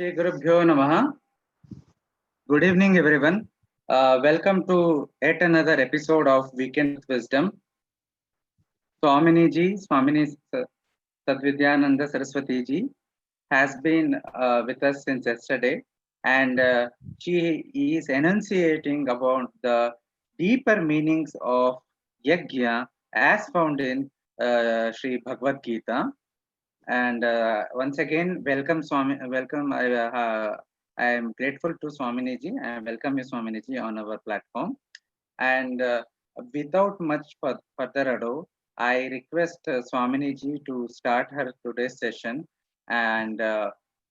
Shri Gurubhyo Namaha. Good evening, everyone. Welcome to yet another episode of Weekend with Wisdom. Swamini ji, Swamini Sadvidyananda Saraswati ji has been with us since yesterday, and she is enunciating about the deeper meanings of Yajna as found in Sri Bhagavad Gita. And once again, welcome Swami. Welcome. I am grateful to Swaminiji. I welcome you, Swaminiji, on our platform. And without much further ado, I request Swaminiji to start her today's session. And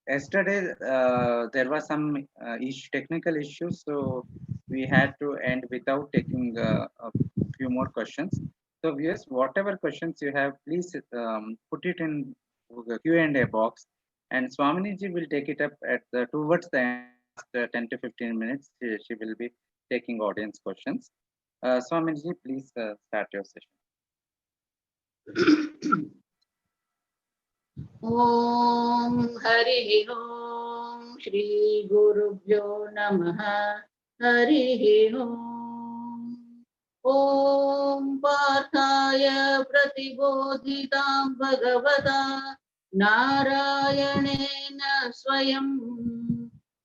yesterday there was some technical issues, so we had to end without taking a few more questions. So yes, whatever questions you have, please put it in the Q&A box, and Swaminiji will take it up at towards the end, last 10 to 15 minutes. She will be taking audience questions. Swaminiji, please start your session. Om Hari Om Shri Gurubhyo Namaha Hari Om Om Parthaya Pratibodhitam Bhagavata Narayanena Swayam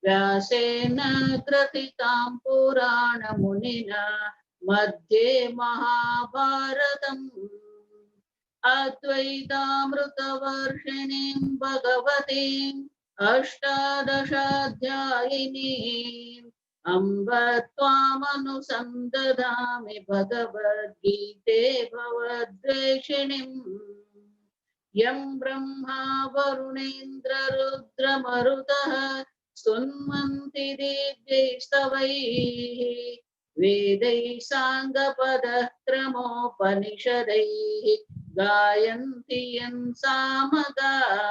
Vyasena Kratitam Purana Munina Madhye Mahabharatam Advaitaamrutavarshiniं Bhagavatim Ashtadashaധ്യായിनीं Amba Tvamanusamdadami Bhagavad Gite Bhavadveshinim Yam Brahma Varunendra Rudra Marutaha Sunmanti Devjaistavaihi Vedai Sangapadah Kramopanishadaihi Gayanti yan samagaha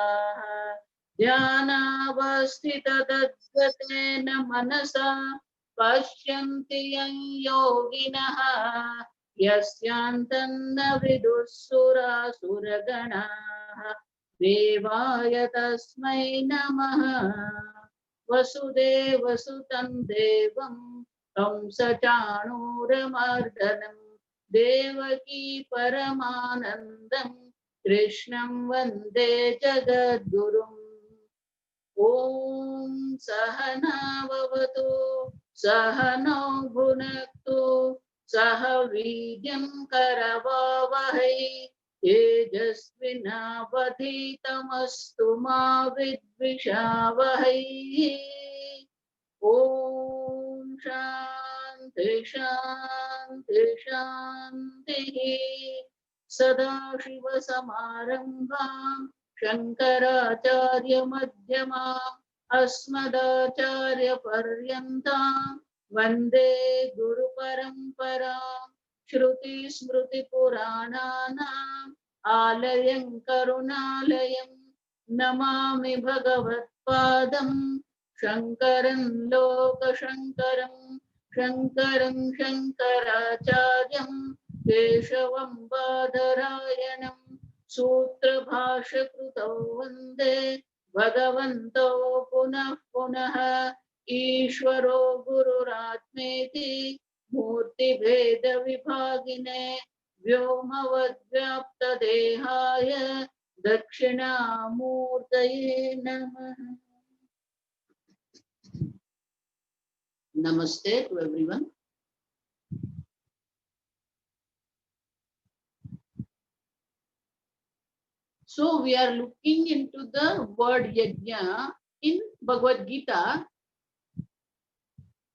Dhyanavasthita dadgatena manasa Pashyanti yan yoginaha Yasyantanna vidussura suraganaha Devaya tasmai namaha Vasudeva sutam devam Kamsachanuramardanam Devaki Paramanandam Krishnam Vande Jagadgurum Om Sahana Vavatu Sahano Bhunaktu Sahavidyam Karavavahai Tejasvinavadhitamastu ma vidvishavahai Om Shanti Shanti Shanti Sadashiva Samarambham Shankaracharya Madhyamam Asmadacharya Paryantam Vande Guru Paramparam Shruti Smruti Purananam Alayam Karunalayam Namami Bhagavat Padam Shankaran Loka Shankaram Shankaram Shankaracharyam Keshavam Badarayanam Sutra Bhasha Krutau Vande Bhagavanto Punah Punaha Ishvaro Gururatmeti Murti Veda Vibhagine Vyomavad-vyapta Dehaya Dakshinamurtaye Namaha. Namaste to everyone. So we are looking into the word yajna in Bhagavad Gita.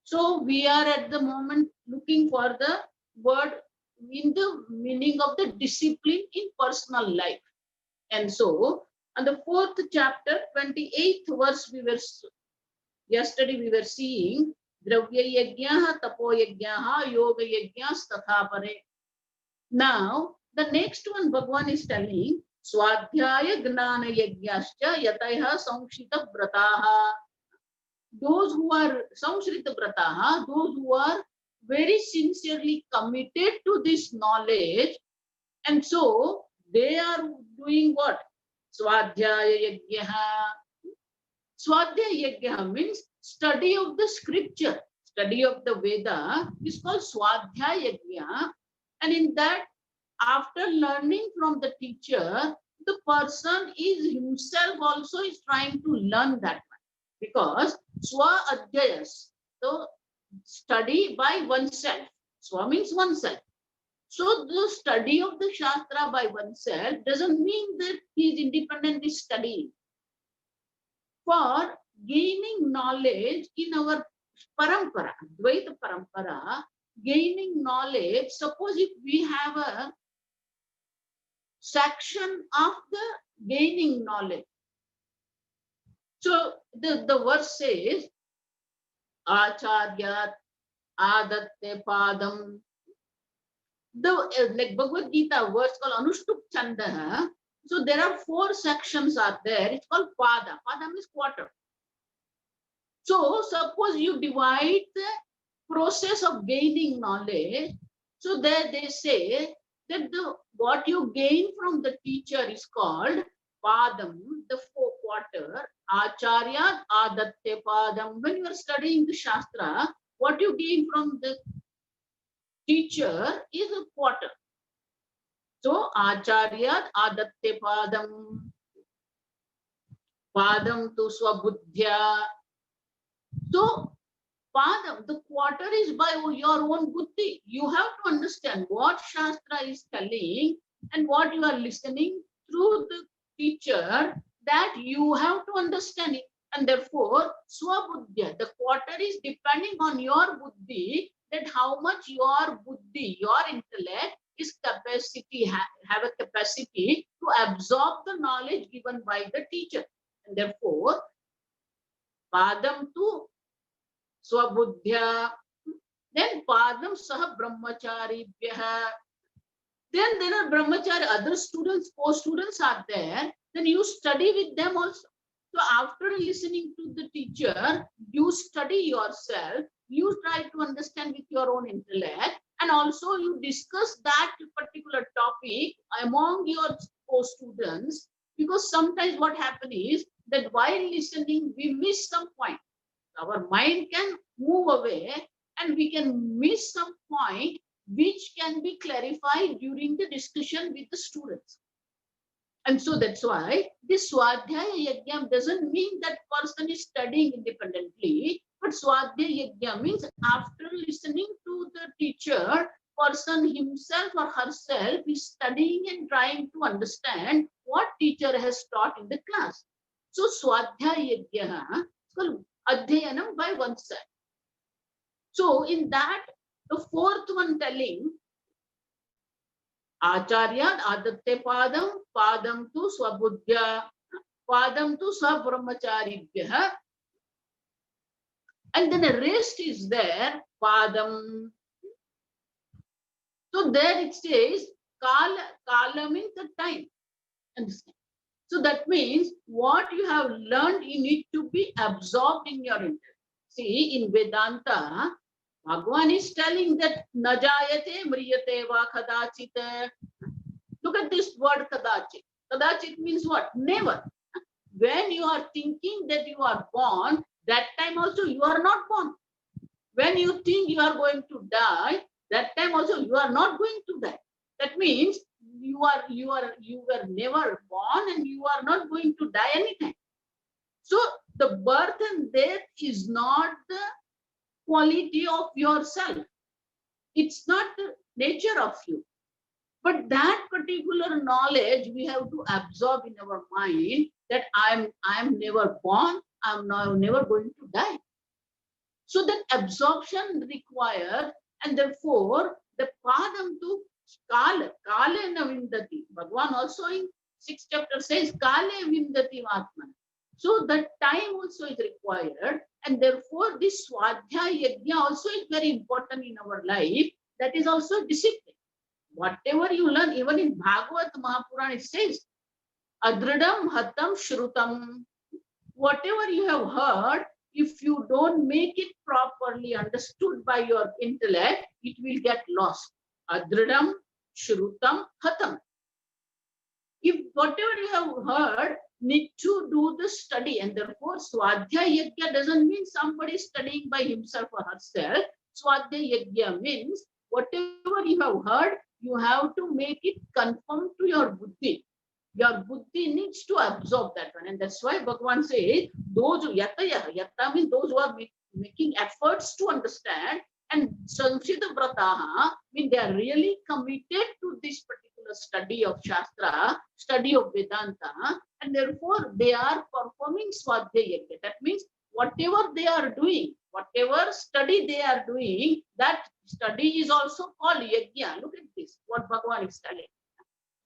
So we are at the moment looking for the word in the meaning of the discipline in personal life. And so on the 4th chapter, 28th verse, yesterday we were seeing Dravya Yajnaha, Tapo Yajnaha, Yoga Yajnas, Tatha Pare. Now, the next one Bhagavan is telling, Swadhyaya Gnana Yajnascha Yataiha Samshita Vrataha. Those who are Samshrita Vrataha, those who are very sincerely committed to this knowledge, and so they are doing what? Swadhyaya Yajnaha. Swadhyaya Yajna means study of the scripture, study of the Veda is called Swadhyaya Yajna. And in that, after learning from the teacher, the person is himself also is trying to learn that one. Because Swa Adhyayas, so study by oneself. Swa means oneself. So the study of the Shastra by oneself doesn't mean that he is independently studying. For gaining knowledge in our parampara, Dvaita parampara, gaining knowledge, suppose if we have a section of the gaining knowledge. So the verse says, Acharya Adatte Padam. Like Bhagavad Gita verse called Anushtup Chanda. So there are 4 sections are there. It's called Pada. Pada means quarter. So suppose you divide the process of gaining knowledge. So there they say that what you gain from the teacher is called Padam, the 4 quarter. Acharya Adatte Padam. When you are studying the Shastra, what you gain from the teacher is a quarter. So Acharya Adatte Padam. Padam tu Swabuddhya. So Padam, the quarter is by your own buddhi. You have to understand what Shastra is telling and what you are listening through the teacher, that you have to understand it. And therefore, Swabuddhya, the quarter is depending on your buddhi, that how much your buddhi, your intellect is capacity, have a capacity to absorb the knowledge given by the teacher. And therefore, Padam tu Swabuddhya, then Padam Saha Brahmacharibhya. Then there are Brahmachari, other students, co-students are there, then you study with them also. So after listening to the teacher, you study yourself, you try to understand with your own intellect, and also you discuss that particular topic among your co-students, because sometimes what happens is that while listening, we miss some point. Our mind can move away and we can miss some point which can be clarified during the discussion with the students. And so that's why this Swadhyaya Yajna doesn't mean that person is studying independently, but Swadhyaya Yajna means after listening to the teacher, person himself or herself is studying and trying to understand what teacher has taught in the class. So Swadhyaya Yajna is called Adhyayanam by oneself. So in that, the 4th one telling, Acharya Adatte Padam, Padam tu Swabuddhya, Padam tu Swabrahmacharibhya. And then the rest is there, Padam. So there it says, Kala means the time. Understand? So that means what you have learned, you need to be absorbed in your intellect. See, in Vedanta, Bhagavan is telling that Najayate Mriyate va kadachit. Look at this word kadachit. Kadachit means what? Never. When you are thinking that you are born, that time also you are not born. When you think you are going to die, that time also you are not going to die. That means you were never born and you are not going to die anytime. So the birth and death is not the quality of yourself. It's not the nature of you. But that particular knowledge we have to absorb in our mind, that I am never born, I'm never going to die. So that absorption required, and therefore the padam to kala na vindati. Bhagavan also in 6th chapter says kale vindati atman. So that time also is required, and therefore this Swadhyaya Yajna also is very important in our life. That is also discipline. Whatever you learn, even in Bhagavad Mahapurana it says, Adridam Hatam Shrutam. Whatever you have heard, if you don't make it properly understood by your intellect, it will get lost. Adridam Shrutam Hatam. If whatever you have heard, need to do the study, and therefore Swadhyaya Yajna doesn't mean somebody studying by himself or herself. Swadhyaya Yajna means whatever you have heard, you have to make it conform to your buddhi. Your buddhi needs to absorb that one, and that's why Bhagavan says those who yatta means those who are making efforts to understand, and Samshita Vrataha means they are really committed to this particular study of Shastra, study of Vedanta, and therefore they are performing Swadhyaya Yajna. That means whatever they are doing, whatever study they are doing, that study is also called Yajna. Look at this, what Bhagavan is telling.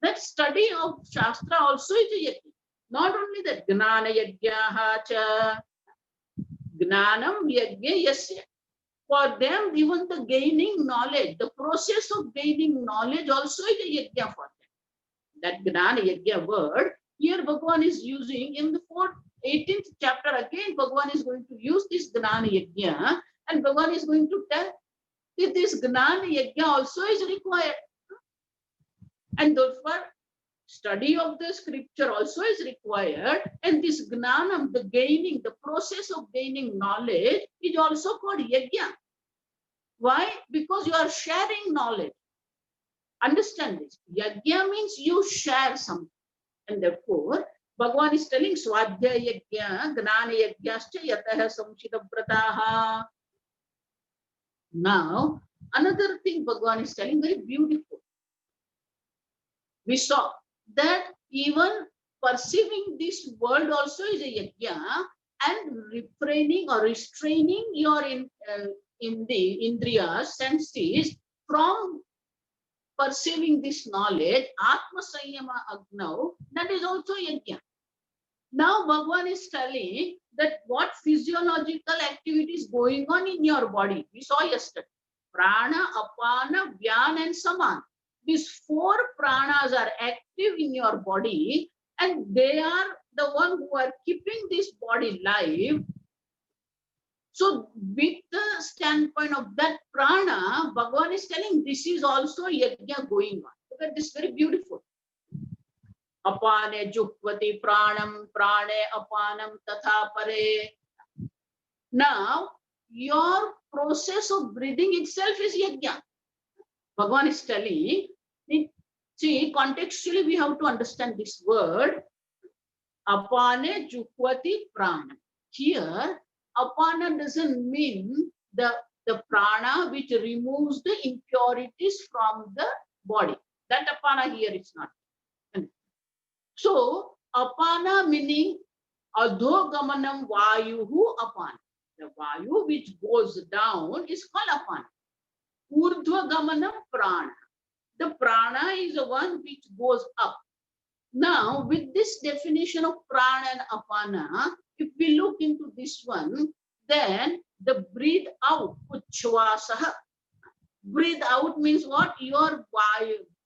That study of Shastra also is a yajna. Not only that, Gnana Yajnaha cha, Gnanam Yajna Yasya. For them, even the gaining knowledge, the process of gaining knowledge also is a yajna for them. That Gnana Yajna word, here Bhagavan is using in the 18th chapter, again Bhagavan is going to use this Gnana Yajna, and Bhagavan is going to tell that this Gnana Yajna also is required. And therefore, study of the scripture also is required. And this gnanam, the gaining, the process of gaining knowledge is also called yajna. Why? Because you are sharing knowledge. Understand this. Yajna means you share something. And therefore, Bhagavan is telling Swadhyaya Yajna, Gnana Yajnascha Yataha Samshita Vrataha. Now, another thing Bhagavan is telling, very beautiful. We saw that even perceiving this world also is a yajna, and refraining or restraining your in the indriyas, senses, from perceiving this knowledge, Atma Sanyama Agnav, that is also yajna. Now Bhagavan is telling that what physiological activity is going on in your body. We saw yesterday. Prana, Apana, Vyana and Saman. These 4 pranas are active in your body, and they are the one who are keeping this body live. So with the standpoint of that prana, Bhagavan is telling this is also yajna going on. Look at this, very beautiful. Apane juhvati pranam, prane apanam tatha pare. Now, your process of breathing itself is yajna. Bhagavan is telling, see, contextually we have to understand this word. Apane juhvati prana. Here, apana doesn't mean the prana which removes the impurities from the body. That apana here is not. So, apana meaning adhogamanam vayuhu apana. The vayu which goes down is called apana. Urdhvagamanam prana. The prana is the one which goes up. Now, with this definition of prana and apana, if we look into this one, then the breathe out, uchvasaha. Breathe out means what? Your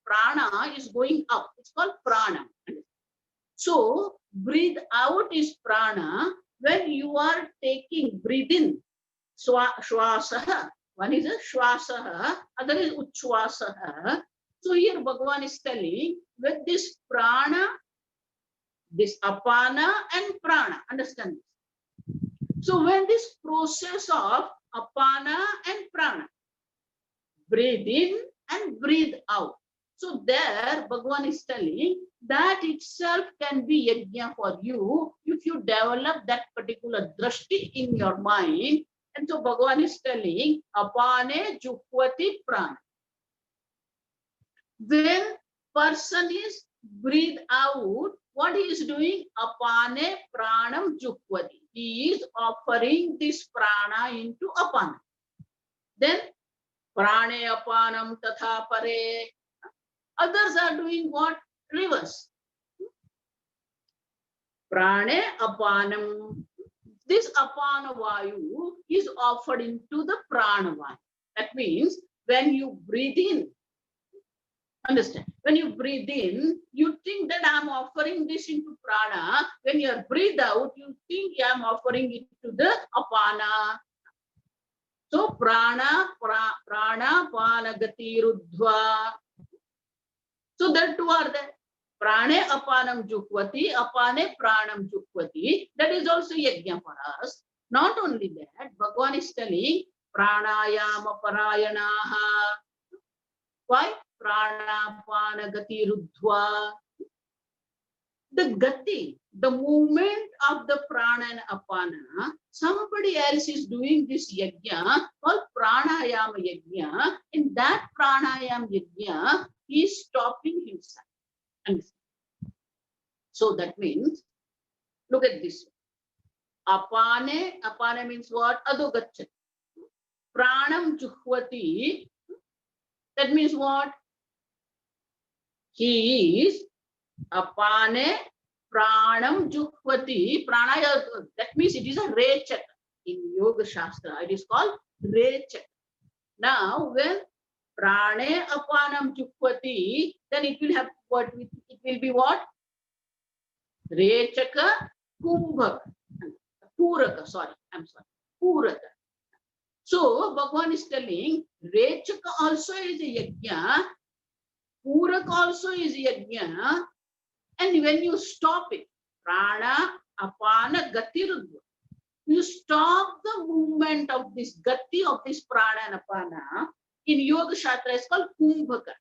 prana is going up. It's called prana. So, breathe out is prana. When you are taking, breathe in, shwasaha. One is a shwasaha, other is uchvasaha. So here Bhagavan is telling, with this prana, this apana and prana, understand this. So when this process of apana and prana, breathe in and breathe out. So there Bhagavan is telling that itself can be yajna for you if you develop that particular drashti in your mind. And so Bhagavan is telling, apane juhvati prana. When person is breathe out, what he is doing? Apane pranam juhvati. He is offering this prana into apana. Then prane apanam tatha pare. Others are doing what? Reverse. Prane apanam. This apana vayu is offered into the prana vayu. That means when you breathe in, understand, when you breathe in, you think that I'm offering this into prana. When you breathe out, you think I'm offering it to the apana. So prana, prana, pana gati ruddhva. So that two are there. Prane apanam juhvati, apane pranam juhvati. That is also yajna for us. Not only that, Bhagavan is telling pranayama parayanaha. Why? Pranapana gati ruddhva. The gati, the movement of the prana and apana, somebody else is doing this yajna called pranayama yajna. In that pranayama yajna, he is stopping himself. Understand? So that means, look at this. Apane, apane means what? Adogacchati. Pranam juhvati, that means what? He is apane pranam juhvati. Pranaya, that means it is a rechak. In Yoga Shastra, it is called rechak. Now, when prane apanam juhvati, then it will have what? It will be what? Rechaka kumbhaka. Puraka, sorry, I'm sorry. Puraka. So, Bhagavan is telling, Rechaka also is a yajna, Puraka also is a yajna, and when you stop it, prana, apana, gati, ruddhva, you stop the movement of this gati of this prana and apana. In Yoga Shastra, it's called kumbhaka.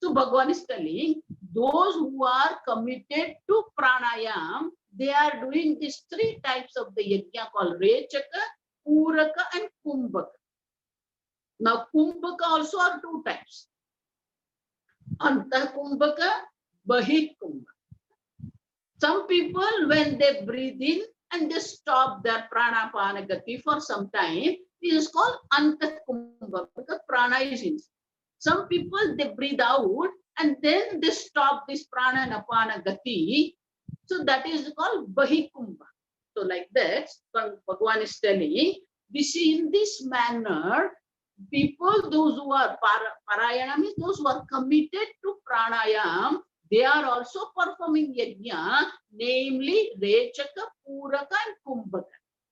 So Bhagavan is telling, those who are committed to pranayam, they are doing these three types of the yajna called Rechaka, Puraka and Kumbhaka. Now Kumbhaka also are two types. Anta Kumbhaka, Bahit Kumbhaka. Some people, when they breathe in and they stop their pranapana gati for some time, this is called Anta Kumbhaka because prana is inside. Some people, they breathe out and then they stop this prana and apana gati. So that is called Bahikumbha. So like that, Bhagavan is telling, this in this manner, people, those who are parayana means those who are committed to pranayam, they are also performing yajna, namely Rechaka, Puraka and Kumbhaka.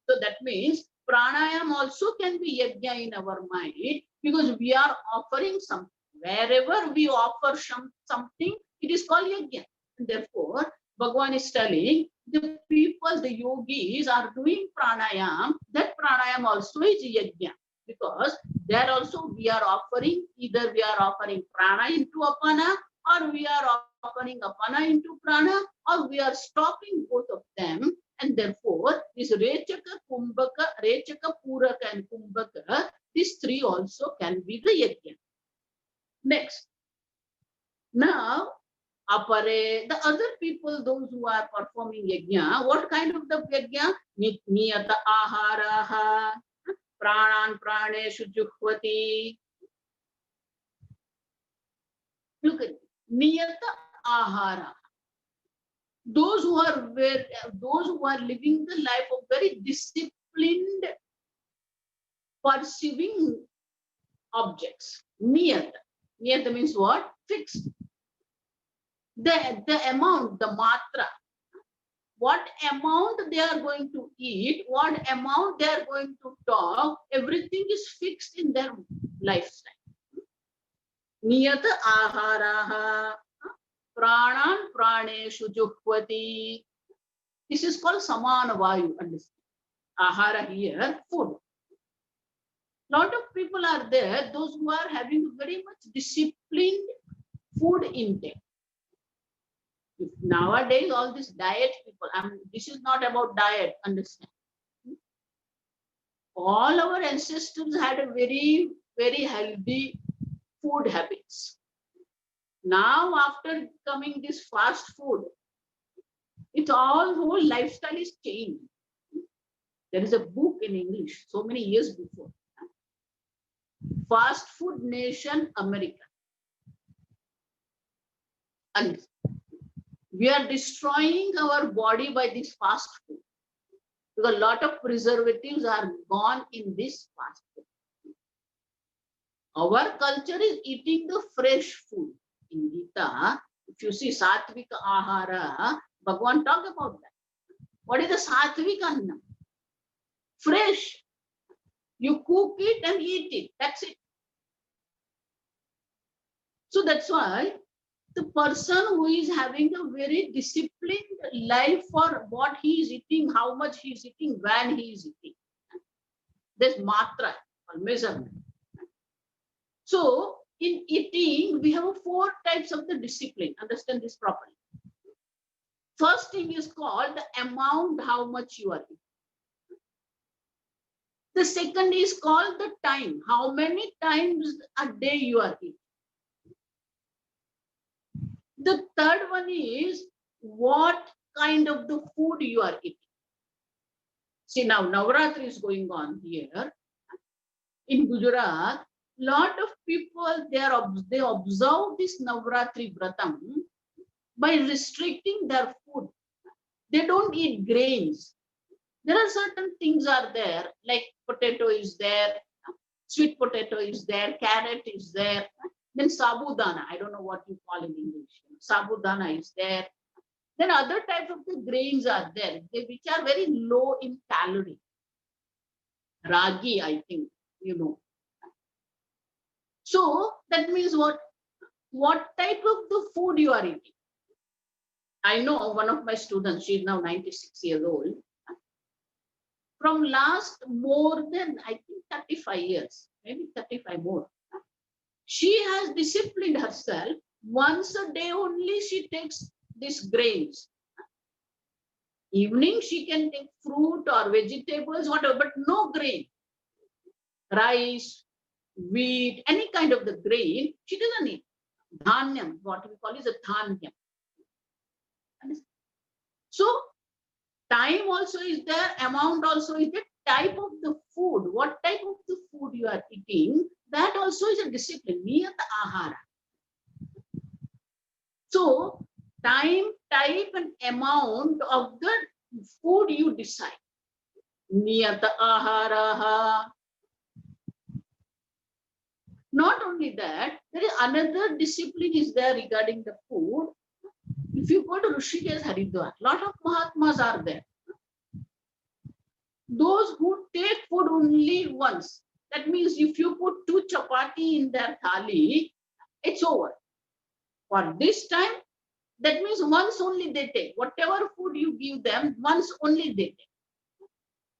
So that means pranayam also can be yajna in our mind because we are offering something. Wherever we offer something, it is called yajna. And therefore, Bhagavan is telling the people, the yogis are doing pranayam, that pranayam also is yajna. Because there also we are offering, either we are offering prana into apana, or we are offering apana into prana, or we are stopping both of them. And therefore, this Rechaka, Kumbhaka, Rechaka, Puraka and Kumbhaka, these three also can be the yajna. Next. Now, apare, the other people, those who are performing yajna, what kind of the yajna? Niyata aharaha, pranan praneshu juhvati. Look at it. Niyata ahara. Those who are living the life of very disciplined perceiving objects. Niyata. Niyata means what? Fixed. The amount, the matra, what amount they are going to eat, what amount they are going to talk, everything is fixed in their lifestyle. Niyata aharaha, pranan praneshu juhvati. This is called samana vayu. Understand? Ahara here, food. Lot of people are there, those who are having very much disciplined food intake. Nowadays, all this diet people, this is not about diet, understand? All our ancestors had a very, very healthy food habits. Now, after coming this fast food, it all whole lifestyle is changed. There is a book in English so many years before. Fast food nation America. And we are destroying our body by this fast food. Because a lot of preservatives are gone in this fast food. Our culture is eating the fresh food. In Gita, if you see Satvika Ahara, Bhagavan talk about that. What is the Satvika Anna? Fresh. You cook it and eat it. That's it. So that's why the person who is having a very disciplined life for what he is eating, how much he is eating, when he is eating. There's matra or measurement. So in eating, we have 4 types of the discipline. Understand this properly. First thing is called the amount, how much you are eating. The second is called the time, how many times a day you are eating. The third one is what kind of the food you are eating. See, now Navratri is going on here. In Gujarat, lot of people, they observe this Navratri Vratam by restricting their food. They don't eat grains. There are certain things are there, like potato is there, sweet potato is there, carrot is there, then sabudana, I don't know what you call in English. Sabudana is there. Then other types of the grains are there, which are very low in calorie. Ragi, I think, you know. So that means what? What type of the food you are eating? I know one of my students, she's now 96 years old. From last more than, I think, 35 years, maybe 35 more. She has disciplined herself. Once a day only she takes these grains. Evening she can take fruit or vegetables, whatever, but no grain. Rice, wheat, any kind of the grain, she doesn't eat. Dhanyam, what we call is a dhanyam. So time also is there, amount also is there, type of the food, what type of the food you are eating, that also is a discipline, niyat ahara. So time, type and amount of the food you decide. Niyat ahara. Not only that, there is another discipline is there regarding the food. If you go to Rishikesh, Haridwar, lot of Mahatmas are there. Those who take food only once. That means if you put 2 chapati in their thali, it's over. For this time, that means once only they take. Whatever food you give them, once only they take.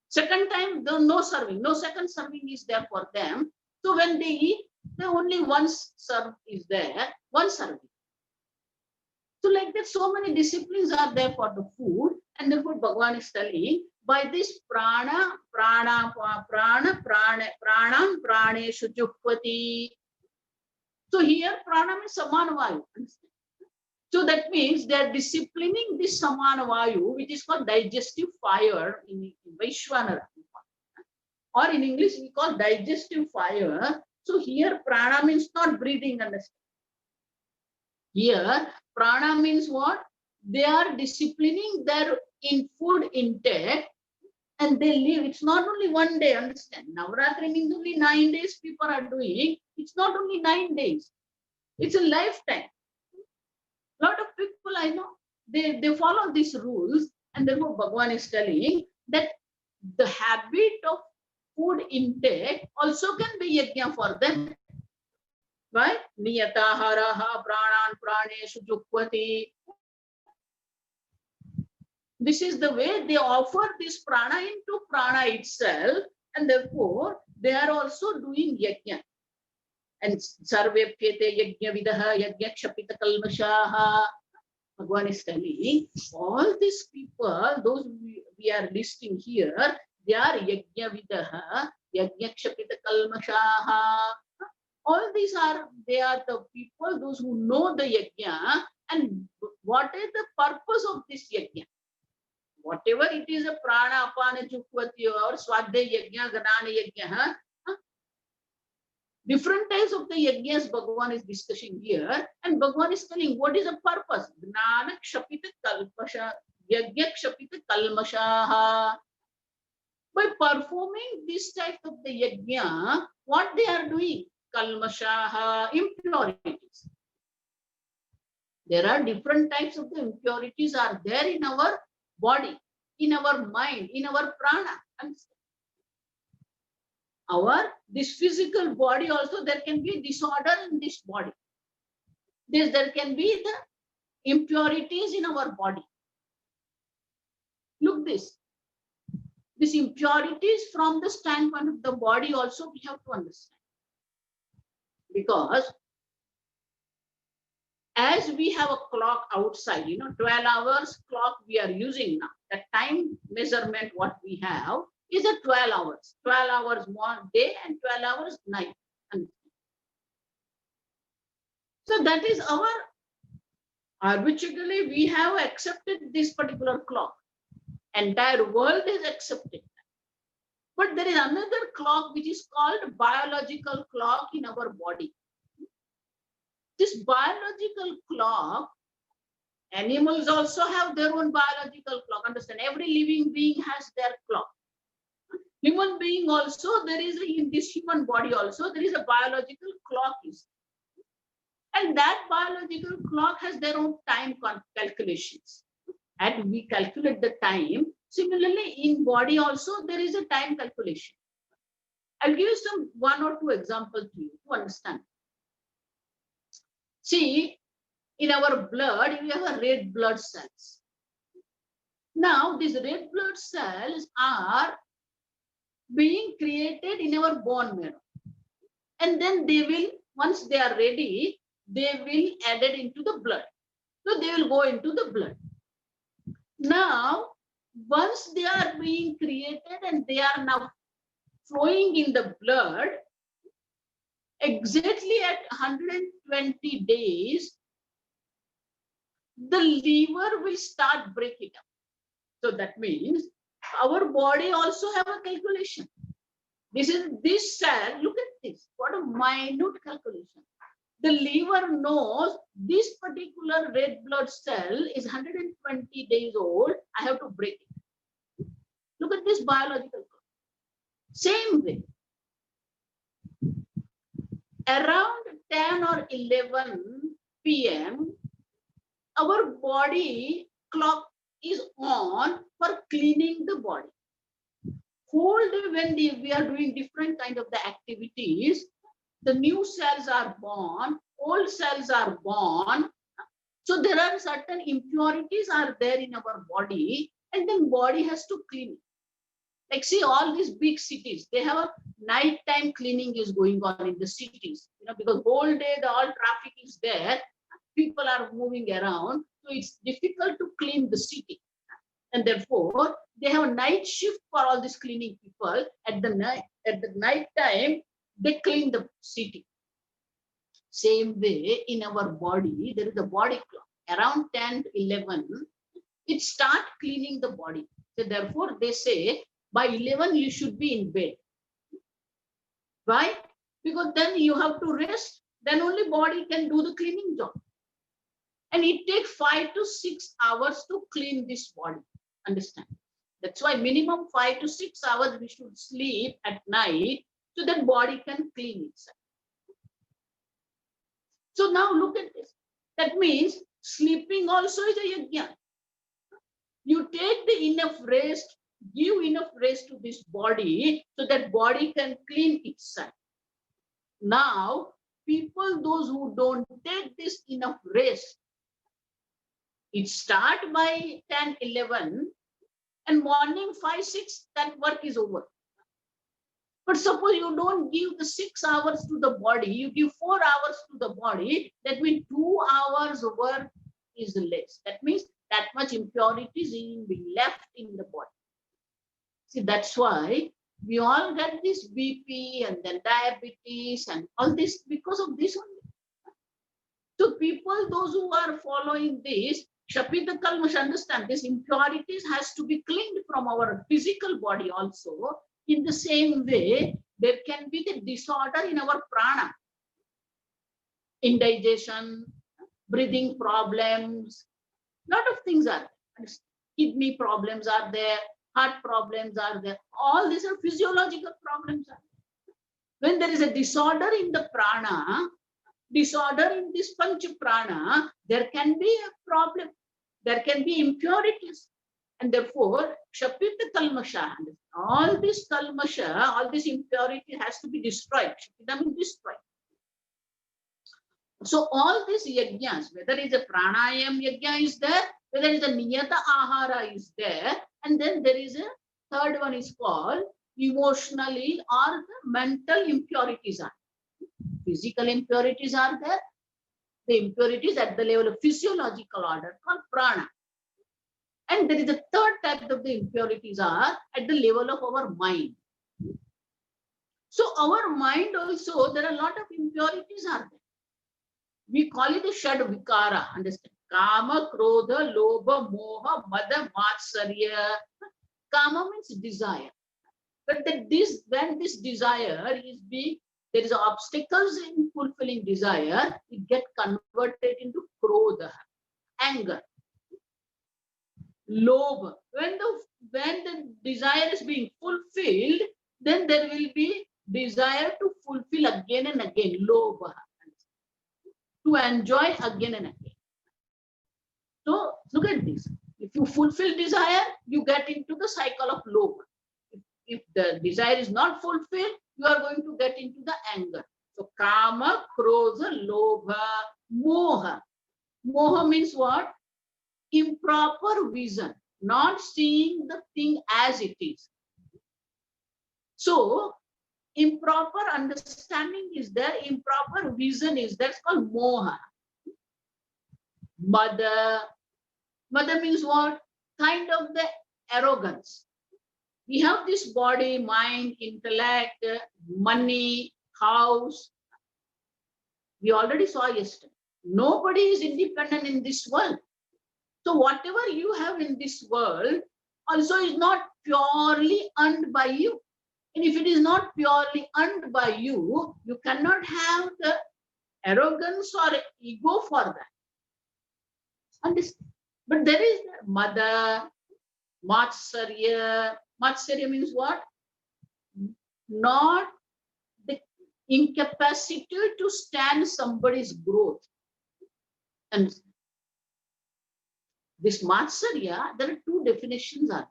Second time, there no serving. No second serving is there for them. So when they eat, the only once serve is there, one serving. So like that, so many disciplines are there for the food, and therefore Bhagavan is telling, by this pranam, praneshu juhvati. So here pranam is samanavayu. So that means they are disciplining this samanavayu, which is called digestive fire in Vaishwanara. Or in English, we call digestive fire. So here prana means not breathing, understand? Here, prana means what? They are disciplining their food intake and they live. It's not only one day, understand? Navratri means only 9 days people are doing. It's not only 9 days. It's a lifetime. A lot of people I know, they follow these rules, and therefore Bhagavan is telling that the habit of food intake also can be yajna for them. Right? Niyataharaha pranan praneshu juhvati. This is the way they offer this prana into prana itself, and therefore they are also doing yajna. And sarvepyate yajna vidaha yajna kshapita kalmashaha. Bhagavan is telling all these people, those we are listing here, they are yajna vidaha yajna kshapita kalmashaha. All these are, they are the people, those who know the yajna and what is the purpose of this yajna. Whatever it is, a prana, apana, juhvati or swadhyaya yajna, ganana yajna, different types of the yajnas Bhagavan is discussing here, and Bhagavan is telling what is the purpose. Gnana kshapita kalmasha, yajna kshapita kalmashaha. By performing this type of the yajna, what they are doing? Kalmashaha, impurities. There are different types of the impurities are there in our body, in our mind, in our prana. This physical body also, there can be disorder in this body. there can be the impurities in our body. Look this. These impurities from the standpoint of the body also we have to understand. Because as we have a clock outside, 12 hours clock we are using now. The time measurement what we have is a 12 hours. 12 hours more day and 12 hours night. So that is our, arbitrarily we have accepted this particular clock. Entire world is accepted. But there is another clock which is called biological clock in our body. This biological clock, animals also have their own biological clock. Understand? Every living being has their clock. Human being also, there is in this human body also, there is a biological clock. And that biological clock has their own time calculations. And we calculate the time. Similarly, in body also, there is a time calculation. I'll give you some 1 or 2 examples to you to understand. See, in our blood, we have a red blood cells. Now, these red blood cells are being created in our bone marrow. And then they will, once they are ready, they will added into the blood. So they will go into the blood. Now, once they are being created and they are now flowing in the blood, exactly at 120 days, the liver will start breaking up. So that means our body also have a calculation. This cell, look at this, what a minute calculation. The liver knows this particular red blood cell is 120 days old, I have to break it. Look at this biological clock. Same way. Around 10 or 11 p.m., our body clock is on for cleaning the body. Whole day when we are doing different kind of the activities, the new cells are born, old cells are born. So there are certain impurities are there in our body, and then body has to clean it. Like see all these big cities, they have a nighttime cleaning is going on in the cities, because whole day all traffic is there, people are moving around, so it's difficult to clean the city. And therefore, they have a night shift for all these cleaning people. At the night time, they clean the city. Same way in our body, there is a body clock. Around 10 to 11, it starts cleaning the body. So therefore, they say by 11 you should be in bed. Why? Because then you have to rest. Then only body can do the cleaning job. And it takes 5 to 6 hours to clean this body. Understand? That's why minimum 5 to 6 hours we should sleep at night so that body can clean itself. So now look at this. That means sleeping also is a yajna. You take the enough rest, give enough rest to this body so that body can clean itself. Now, people, those who don't take this enough rest, it start by 10, 11, and morning 5, 6, that work is over. But suppose you don't give the 6 hours to the body, you give 4 hours to the body, that means 2 hours work is less. That means that much impurities will be left in the body. See, that's why we all get this BP and then diabetes and all this because of this only. So people, those who are following this, Shapita Kalmash, understand this impurities has to be cleaned from our physical body also. In the same way, there can be the disorder in our prana. Indigestion, breathing problems, lot of things are there. Kidney problems are there, heart problems are there. All these are physiological problems. When there is a disorder in the prana, disorder in this pancha prana, there can be a problem. There can be impurities. And therefore, Shapita Kalmasha, all this Kalmasha, all this impurity has to be destroyed. Shapita means destroyed. So all these yajnas, whether it's a pranayam yajna is there, whether it's a niyata ahara is there, and then there is a third one is called emotionally or the mental impurities are. Physical impurities are there. The impurities at the level of physiological order called prana. And there is a third type of the impurities are at the level of our mind. So our mind also, there are a lot of impurities are there. We call it the Shad Vikara, understand? Kama, Krodha, Lobha, Moha, Mada, Matsarya. Kama means desire. But when this desire is being, there is obstacles in fulfilling desire, it gets converted into Krodha, anger. Lobha. When the desire is being fulfilled, then there will be desire to fulfill again and again, lobha, to enjoy again and again. So look at this. If you fulfill desire, you get into the cycle of lobha. If the desire is not fulfilled, you are going to get into the anger. So kama, krodha, lobha, moha. Moha means what? Improper vision, not seeing the thing as it is. So improper understanding is there, improper vision is there. It's called moha. Mada. Mada means what? Kind of the arrogance. We have this body, mind, intellect, money, house. We already saw yesterday. Nobody is independent in this world. So whatever you have in this world also is not purely earned by you. And if it is not purely earned by you, you cannot have the arrogance or ego for that. Understand? But there is mada, matsarya. Matsarya means what? Not the incapacity to stand somebody's growth. And this matsarya, there are two definitions are there.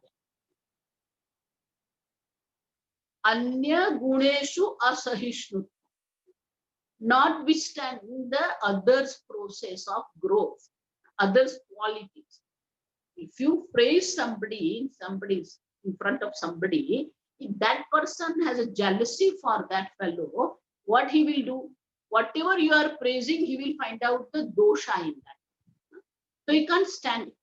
Anya guneshu asahishnut. Notwithstanding the other's process of growth, others' qualities. If you praise somebody, somebody's in front of somebody, if that person has a jealousy for that fellow, what he will do? Whatever you are praising, he will find out the dosha in that. So he can't stand it.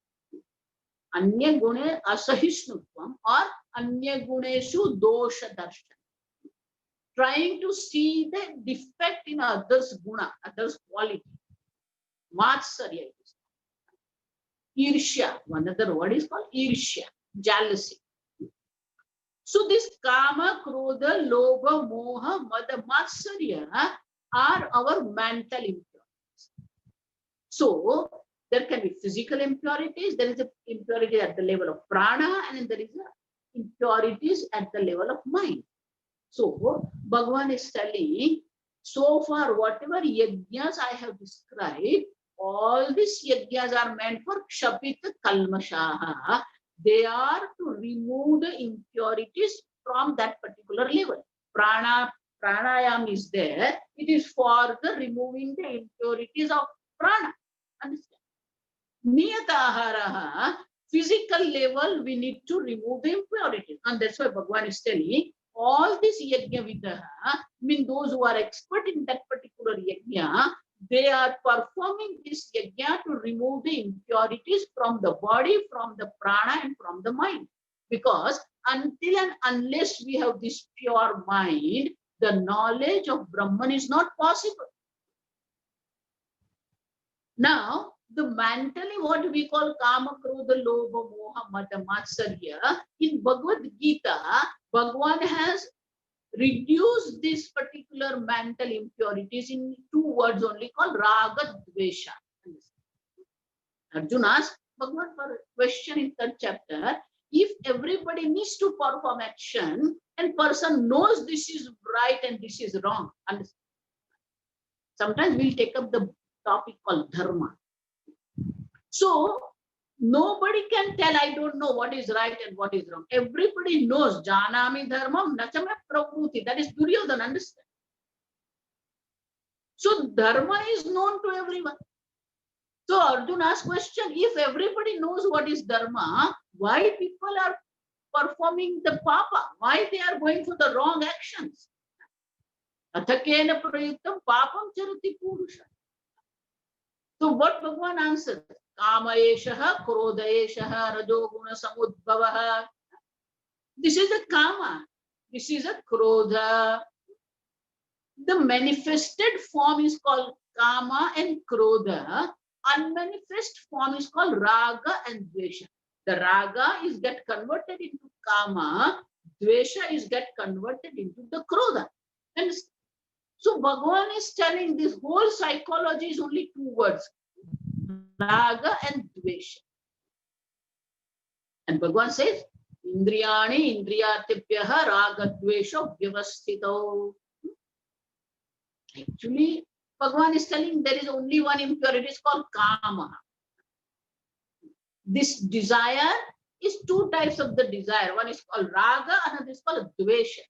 Anya gune asahishnutvam or anya guneshu dosha darshan. Trying to see the defect in others' guna, others' quality. Matsarya. Irshya. One other word is called irshya, jealousy. So this kama, krodha, lobha, moha, mada, matsarya are our mental impurities. So there can be physical impurities. There is an impurity at the level of prana, and then there is impurities at the level of mind. So Bhagavan is telling, so far whatever yajnas I have described, all these yajnas are meant for kshapita kalmashaha. They are to remove the impurities from that particular level. Pranayam is there. It is for the removing the impurities of prana. Understand? Niyataharaha, physical level, we need to remove the impurities. And that's why Bhagavan is telling, all this yajna vidaha, mean those who are expert in that particular yajna, they are performing this yajna to remove the impurities from the body, from the prana, and from the mind. Because until and unless we have this pure mind, the knowledge of Brahman is not possible. Now, the mentally what we call kama, krodha, lobha, moha, mada, matsarya, in Bhagavad Gita, Bhagavan has reduced this particular mental impurities in two words only called raga, dvesha. Arjuna asked Bhagavan for a question in third chapter. If everybody needs to perform action and person knows this is right and this is wrong, understand? Sometimes we'll take up the topic called dharma. So nobody can tell, I don't know what is right and what is wrong. Everybody knows janami dharmam nachame pravruti. That is Duryodhana, understand? So dharma is known to everyone. So Arjuna asked question, if everybody knows what is dharma, why people are performing the papa? Why they are going for the wrong actions? Athakena prayuktam papam charati purusha. So what Bhagavan answered? Kama eshaha, krodha eshaha, rajoguna samudbhavaha. This is a kama. This is a krodha. The manifested form is called kama and krodha. Unmanifest form is called raga and dvesha. The raga is get converted into kama, dvesha is get converted into the krodha. And so Bhagavan is telling this whole psychology is only two words, raga and dvesha. And Bhagavan says, Indriyani indriyatibhyaha raga dvesha vyavasthito. Actually, Bhagavan is telling there is only one impurity, it's called kama. This desire is two types of the desire. One is called raga, another is called dvesha.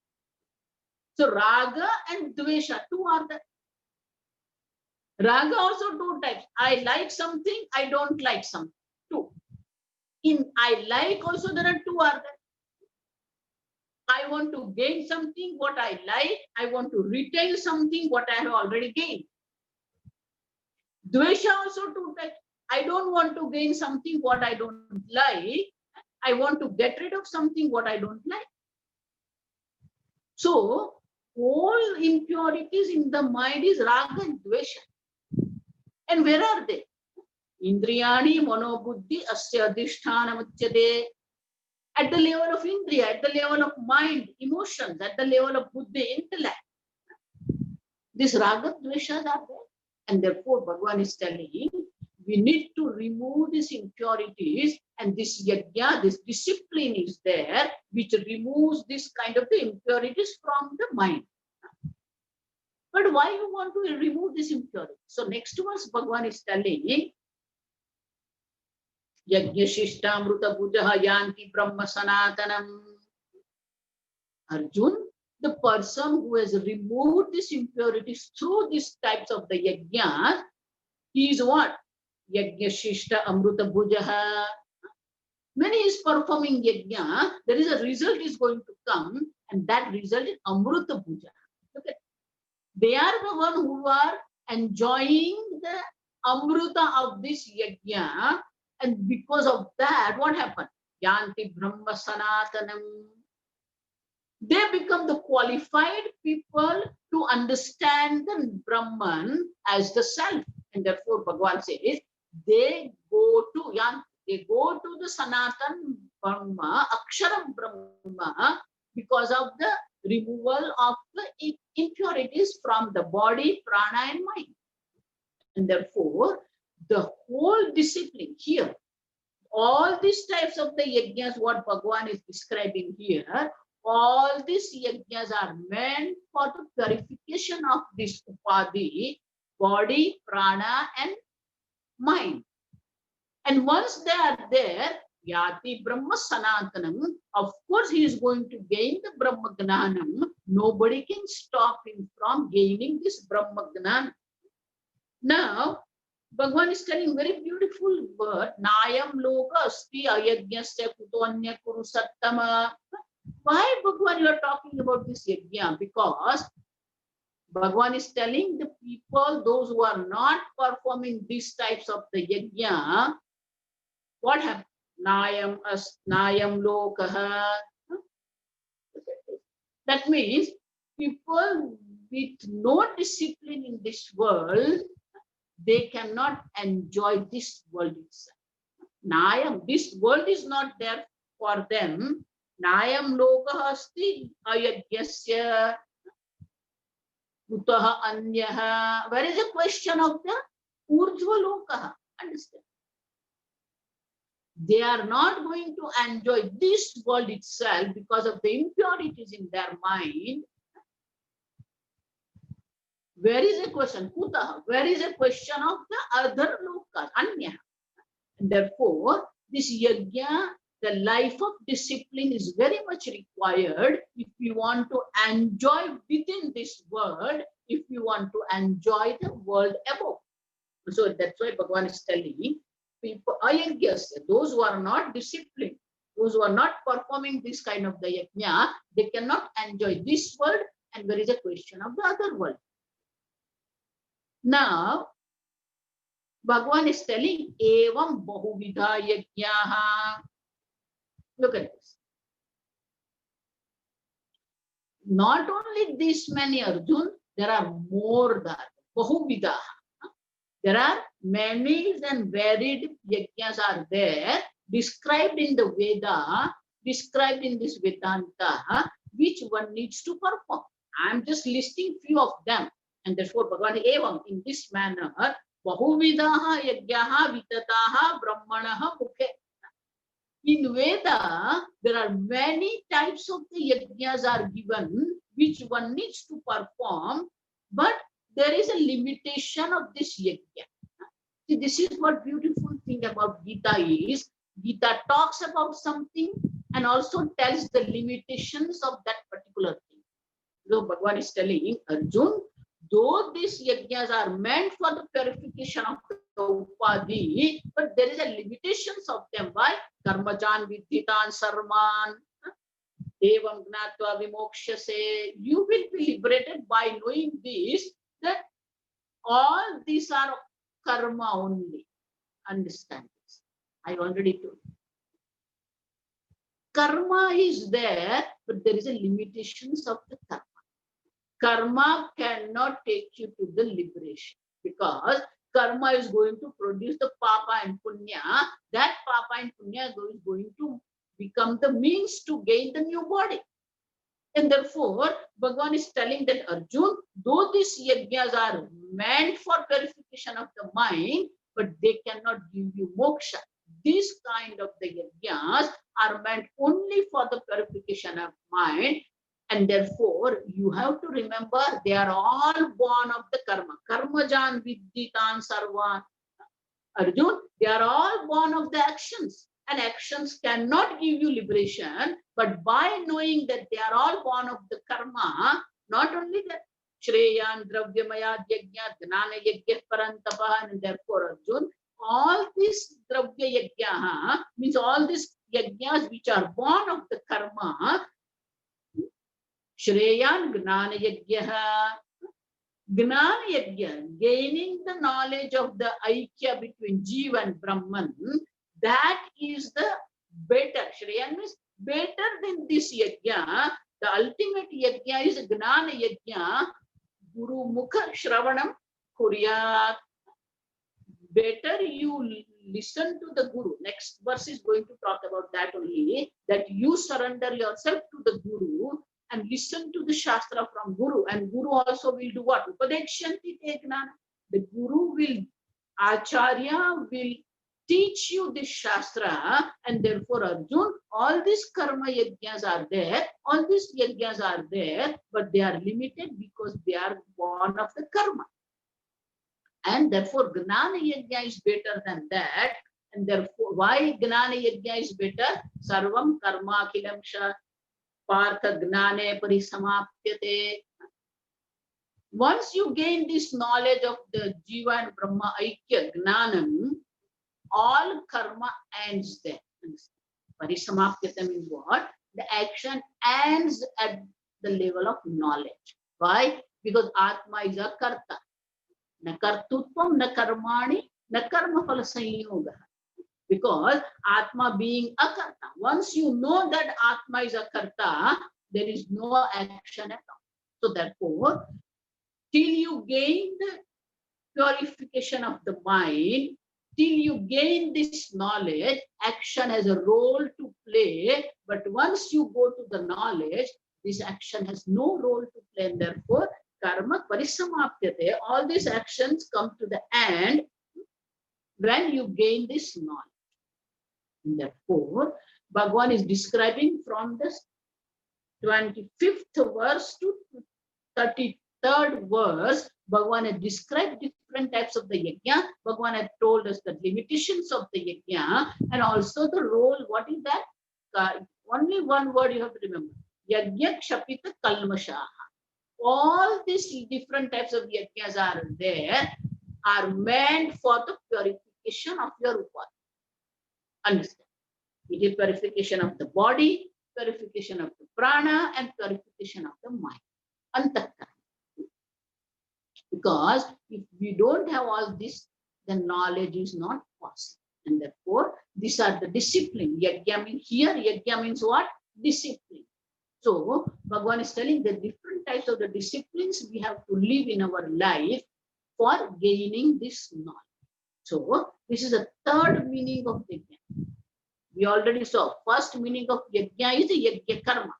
So raga and dvesha, two are the. Raga also two types. I like something, I don't like something. Two. In I like also there are two are there. I want to gain something what I like. I want to retain something what I have already gained. Dvesha also two types. I don't want to gain something what I don't like. I want to get rid of something what I don't like. So all impurities in the mind is raga and dvesha. And where are they? Indriyani manobuddhi asya adhisthana muchyate. At the level of indriya, at the level of mind, emotions, at the level of buddhi, intellect. This raga dveshas are there. And therefore Bhagavan is telling, we need to remove these impurities, and this yajna, this discipline is there, which removes this kind of the impurities from the mind. But why you want to remove this impurity? So next verse Bhagavan is telling, Yajna shishta amruta bhujaha yanti brahma sanatanam. Arjun, the person who has removed these impurities through these types of the yajna, he is what? Yajna shishta amruta bhujaha. When he is performing yajna, there is a result is going to come, and that result is amruta bhujaha. Okay. They are the one who are enjoying the amruta of this yajna. And because of that, what happened? Yanti Brahma Sanatanam. They become the qualified people to understand the Brahman as the self. And therefore, Bhagavan says, they go to the Sanatan Brahma, Aksharam Brahma, because of the removal of the impurities from the body, prana, and mind. And therefore, the whole discipline here, all these types of the yajnas, what Bhagavan is describing here, all these yajnas are meant for the purification of this upadhi, body, prana, and mind. And once they are there, Yati Brahma Sanatanam, of course he is going to gain the Brahma Gnanam. Nobody can stop him from gaining this Brahma Gnanam. Now, Bhagavan is telling very beautiful word, Nayam Loka Asti Ayajnasya Kutonya Kuru Sattama. Why Bhagavan you are talking about this yajna? Because Bhagavan is telling the people, those who are not performing these types of the yajna, what happened? Nayam Lokaha. That means people with no discipline in this world, they cannot enjoy this world itself. Nayam, this world is not there for them. Nayam lokaha asti ayajyasya kutaha anyaha. Where is the question of the urjva lokaha? Understand? They are not going to enjoy this world itself because of the impurities in their mind. Where is the question? Kutaha. Where is the question of the other lokas? Anya. And therefore, this yajna, the life of discipline is very much required if we want to enjoy within this world, if you want to enjoy the world above. So that's why Bhagavan is telling people, ayagyas, those who are not disciplined, those who are not performing this kind of the yajna, they cannot enjoy this world, and there is a question of the other world. Now, Bhagavan is telling, evam bahuvidha yajnaha. Look at this. Not only this many, Arjun, there are more than bahuvidha. There are many and varied yajnas are there, described in the Veda, described in this Vedanta, which one needs to perform. I am just listing few of them. And therefore, Bhagavan evam, in this manner, bahuvidaha yajnaha vitataha brahmanaha mukhe. In Veda, there are many types of the yajnas are given, which one needs to perform, but there is a limitation of this yajna. See, this is what beautiful thing about Gita is. Gita talks about something and also tells the limitations of that particular thing. So Bhagavan is telling Arjun, though these yajnas are meant for the purification of the upadhi, but there is a limitations of them by karmajan vidhitan sarman evam gnatva vimokshase. You will be liberated by knowing this, that all these are karma only. Understand this. I already told you. Karma is there, but there is a limitations of the karma. Karma cannot take you to the liberation, because karma is going to produce the papa and punya. That papa and punya is going to become the means to gain the new body. And therefore, Bhagavan is telling that Arjun, though these yajnas are meant for purification of the mind, but they cannot give you moksha. These kind of the yajnas are meant only for the purification of mind. And therefore, you have to remember, they are all born of the karma. Karmajan vidhitan sarvan. Arjun, they are all born of the actions. And actions cannot give you liberation, but by knowing that they are all born of the karma, not only that Shreyan, Dravyamaya, Yajna, Gnana Yajna, Parantapa, and therefore Arjun, all these Dravya Yajna means all these yajnas which are born of the karma, Shreyan Gnana Yajna, Gnana Yajna, gaining the knowledge of the Aikya between Jiva and Brahman, that is the better. Shreyan means better than this yajna. The ultimate yajna is Gnana Yajna, Guru Mukha Shravanam Kuryat. Better you listen to the Guru. Next verse is going to talk about that only, that you surrender yourself to the Guru and listen to the Shastra from Guru. And Guru also will do what? Upadekshanti te gnana. The Guru will, Acharya will teach you this Shastra, and therefore Arjun, all these karma yajnas are there, all these yajnas are there, but they are limited because they are born of the karma. And therefore Gnana Yajna is better than that. And therefore, why Gnana Yajna is better? Sarvam karma kilamsha partha gnane parisamapyate. Once you gain this knowledge of the Jiva and Brahma Aikya Gnanam, all karma ends there. Parisamapyate means what? The action ends at the level of knowledge. Why? Because Atma is a karta. Na kartutvam, na karmani, na karma phala sanyoga. Because Atma being a karta. Once you know that Atma is a karta, there is no action at all. So therefore, till you gain the purification of the mind, till you gain this knowledge, action has a role to play. But once you go to the knowledge, this action has no role to play. And therefore, karma parisamapyate, all these actions come to the end when you gain this knowledge. And therefore, Bhagavan is describing from the 25th verse to 33rd verse, Bhagavan has described different types of the yajna. Bhagavan has told us the limitations of the yajna and also the role. What is that? Only one word you have to remember. Yajna kshapita kalmashaha. all these different types of yajnas are there, are meant for the purification of your body. Understand? It is purification of the body, purification of the prana, and purification of the mind. Antakkara. Because if we don't have all this, then knowledge is not possible. And therefore, these are the discipline. Yajna means here, yajna means what? Discipline. So, Bhagavan is telling the different types of the disciplines we have to live in our life for gaining this knowledge. So, this is the third meaning of yajna. We already saw first meaning of yajna is yajna karma.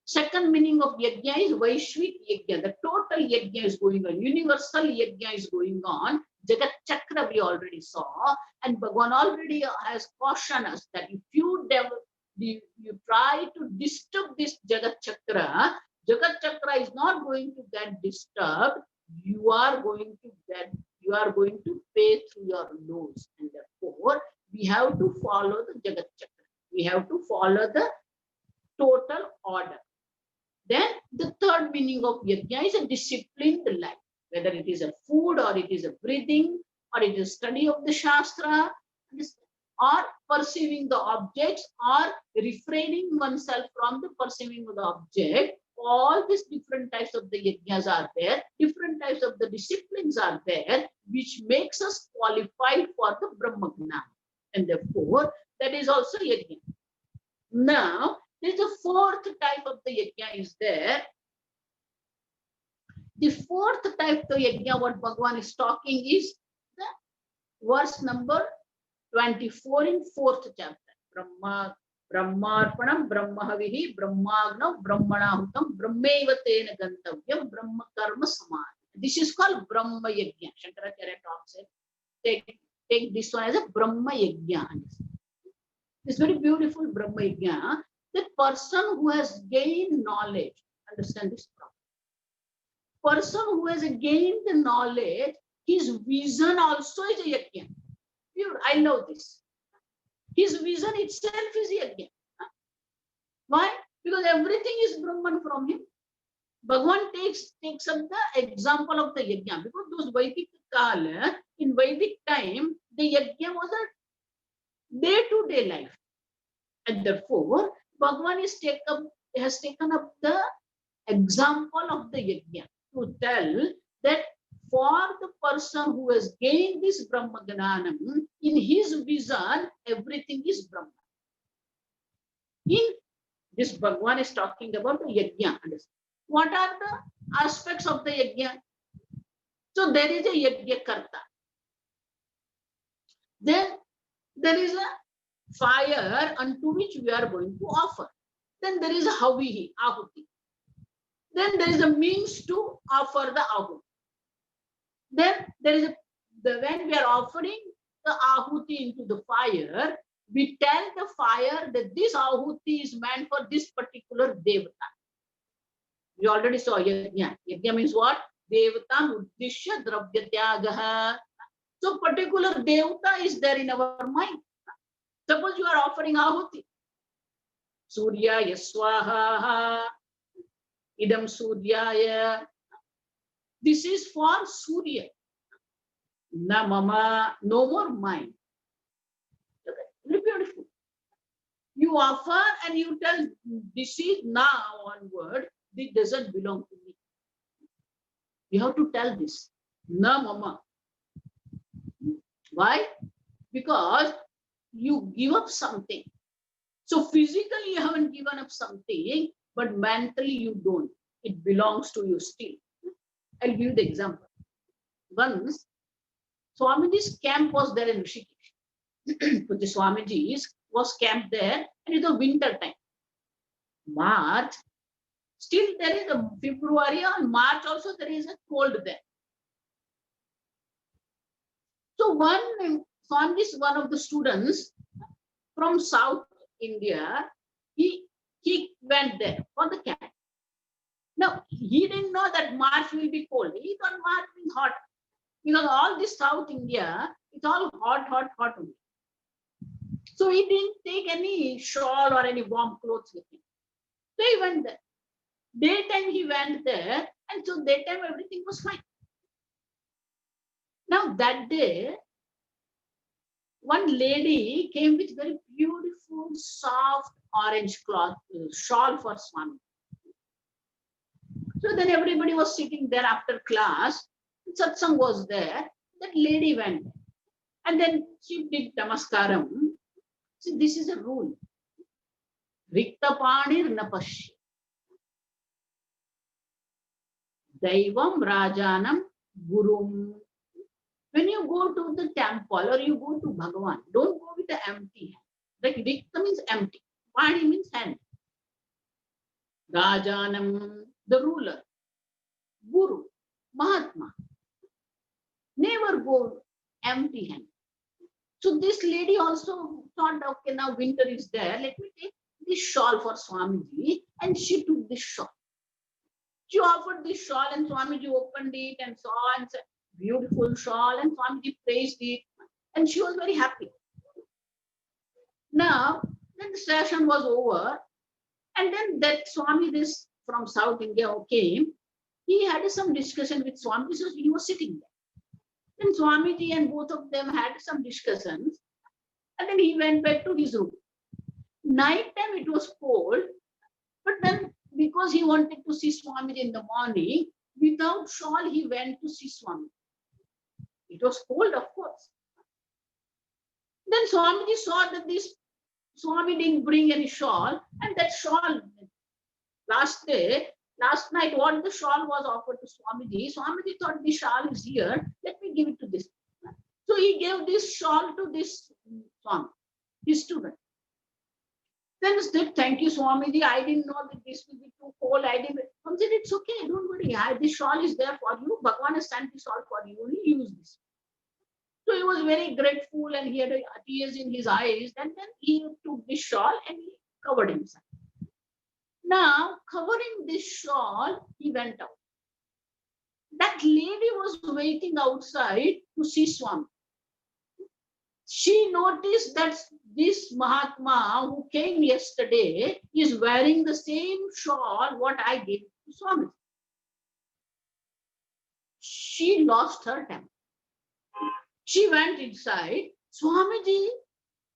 Second meaning of yajna is Vaishvik yajna. The total yajna is going on. Universal yajna is going on. Jagat Chakra we already saw. And Bhagavan already has cautioned us that if you try to disturb this Jagat Chakra is not going to get disturbed. You are going to pay through your nose. And therefore, we have to follow the Jagat Chakra. We have to follow the total order. Then the third meaning of yajna is a disciplined life, whether it is a food or it is a breathing or it is study of the Shastra or perceiving the objects or refraining oneself from the perceiving of the object. All these different types of the yajnas are there, different types of the disciplines are there, which makes us qualified for the Brahmagna. And therefore, that is also yajna. Now, there's a fourth type of the yajna is there. The fourth type of yajna, what Bhagavan is talking is the verse number 24 in fourth chapter. Brahmarpanam, Brahmahavihi, Brahmagna, Brahmanahutam, Brahmeva tena gantavyam, Brahma karma samadhi. This is called Brahma yajna. Shankaracharya talks it. Take this one as a Brahma yajna. This very beautiful Brahma yajna. The person who has gained knowledge, understand this problem. Person who has gained the knowledge, his vision also is a yajna. I know this. His vision itself is yajna. Why? Because everything is Brahman from him. Bhagavan takes up the example of the yajna. Because those Vedic Kala, in Vedic time, the yajna was a day-to-day life. And therefore, Bhagavan has taken up the example of the yajna to tell that for the person who has gained this Brahmagnanam, in his vision, everything is Brahman. In this, Bhagavan is talking about the yajna. What are the aspects of the yajna? So there is a yajna karta. Then there is a fire unto which we are going to offer. Then there is a havihi, ahuti. Then there is a means to offer the ahuti. Then there is when we are offering the ahuti into the fire, we tell the fire that this ahuti is meant for this particular devata. We already saw yajna. Yajna means what? Devata uddishya dravyatyagaha. So particular devata is there in our mind. Suppose you are offering ahuti. Surya yaswaha. Idam suryaya. This is for Surya. Na mama, no more mine. Okay. Very beautiful. You offer and you tell, this is now onward, this doesn't belong to me. You have to tell this. Na mama. Why? Because you give up something. So physically you haven't given up something, but mentally you don't. It belongs to you still. I'll give you the example. Once, Swamiji's camp was there in Rishikesh. The Swamiji's was camped there, and it was winter time. March, still there is a February and March also there is a cold there. So Swamiji's one of the students from South India, he went there for the camp. Now, he didn't know that March will be cold. He thought March means hot. Because all this South India, it's all hot only. So he didn't take any shawl or any warm clothes with him. So he went there. Daytime he went there, and so daytime everything was fine. Now that day, one lady came with very beautiful, soft orange cloth shawl for Swami. So then everybody was sitting there after class. Satsang was there. That lady went, and then she did namaskaram. See, this is a rule. Riktapanir napashya. Daivam Rajanam Gurum. When you go to the temple or you go to Bhagavan, don't go with the empty hand. Like Rikta means empty. Pani means hand. Rajanam, the ruler. Guru, Mahatma. Never go empty hand. So this lady also thought, okay, now winter is there. Let me take this shawl for Swamiji. And she took this shawl. She offered this shawl and Swamiji opened it and saw and said, beautiful shawl, and Swamiji praised it. And she was very happy. Now, then the session was over. And then that Swami, this from South India came, he had some discussion with Swamiji, so he was sitting there. Then Swamiji and both of them had some discussions. And then he went back to his room. Night time it was cold, but then because he wanted to see Swamiji in the morning, without shawl he went to see Swami. It was cold, of course. Then Swamiji saw that this Swami didn't bring any shawl, and that shawl, last night, what the shawl was offered to Swamiji, Swamiji thought this shawl is here, let me give it to this. So he gave this shawl to this Swami, his student. Then he said, thank you, Swamiji. I didn't know that this will be too cold. I didn't. Swami said, it's okay, don't worry. This shawl is there for you. Bhagavan has sent this shawl for you. Only use this. So he was very grateful and he had tears in his eyes. And then he took this shawl and he covered himself. Now, covering this shawl, he went out. That lady was waiting outside to see Swami. She noticed that this Mahatma who came yesterday is wearing the same shawl what I gave to Swami. She lost her temper. She went inside. Swamiji,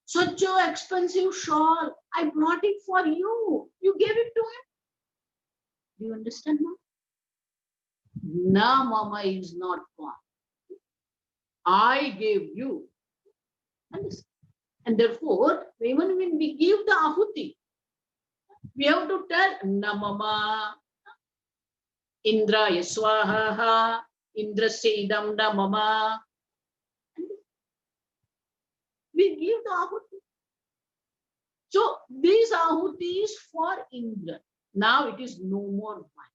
such an expensive shawl. I brought it for you. You gave it to him. Do you understand now? Na mama is not gone. I gave you. And therefore, even when we give the ahuti, we have to tell na mama, Indra yaswaha, Indra seidam na mama. We give the ahuti. So these ahuti is for Indra. Now it is no more one.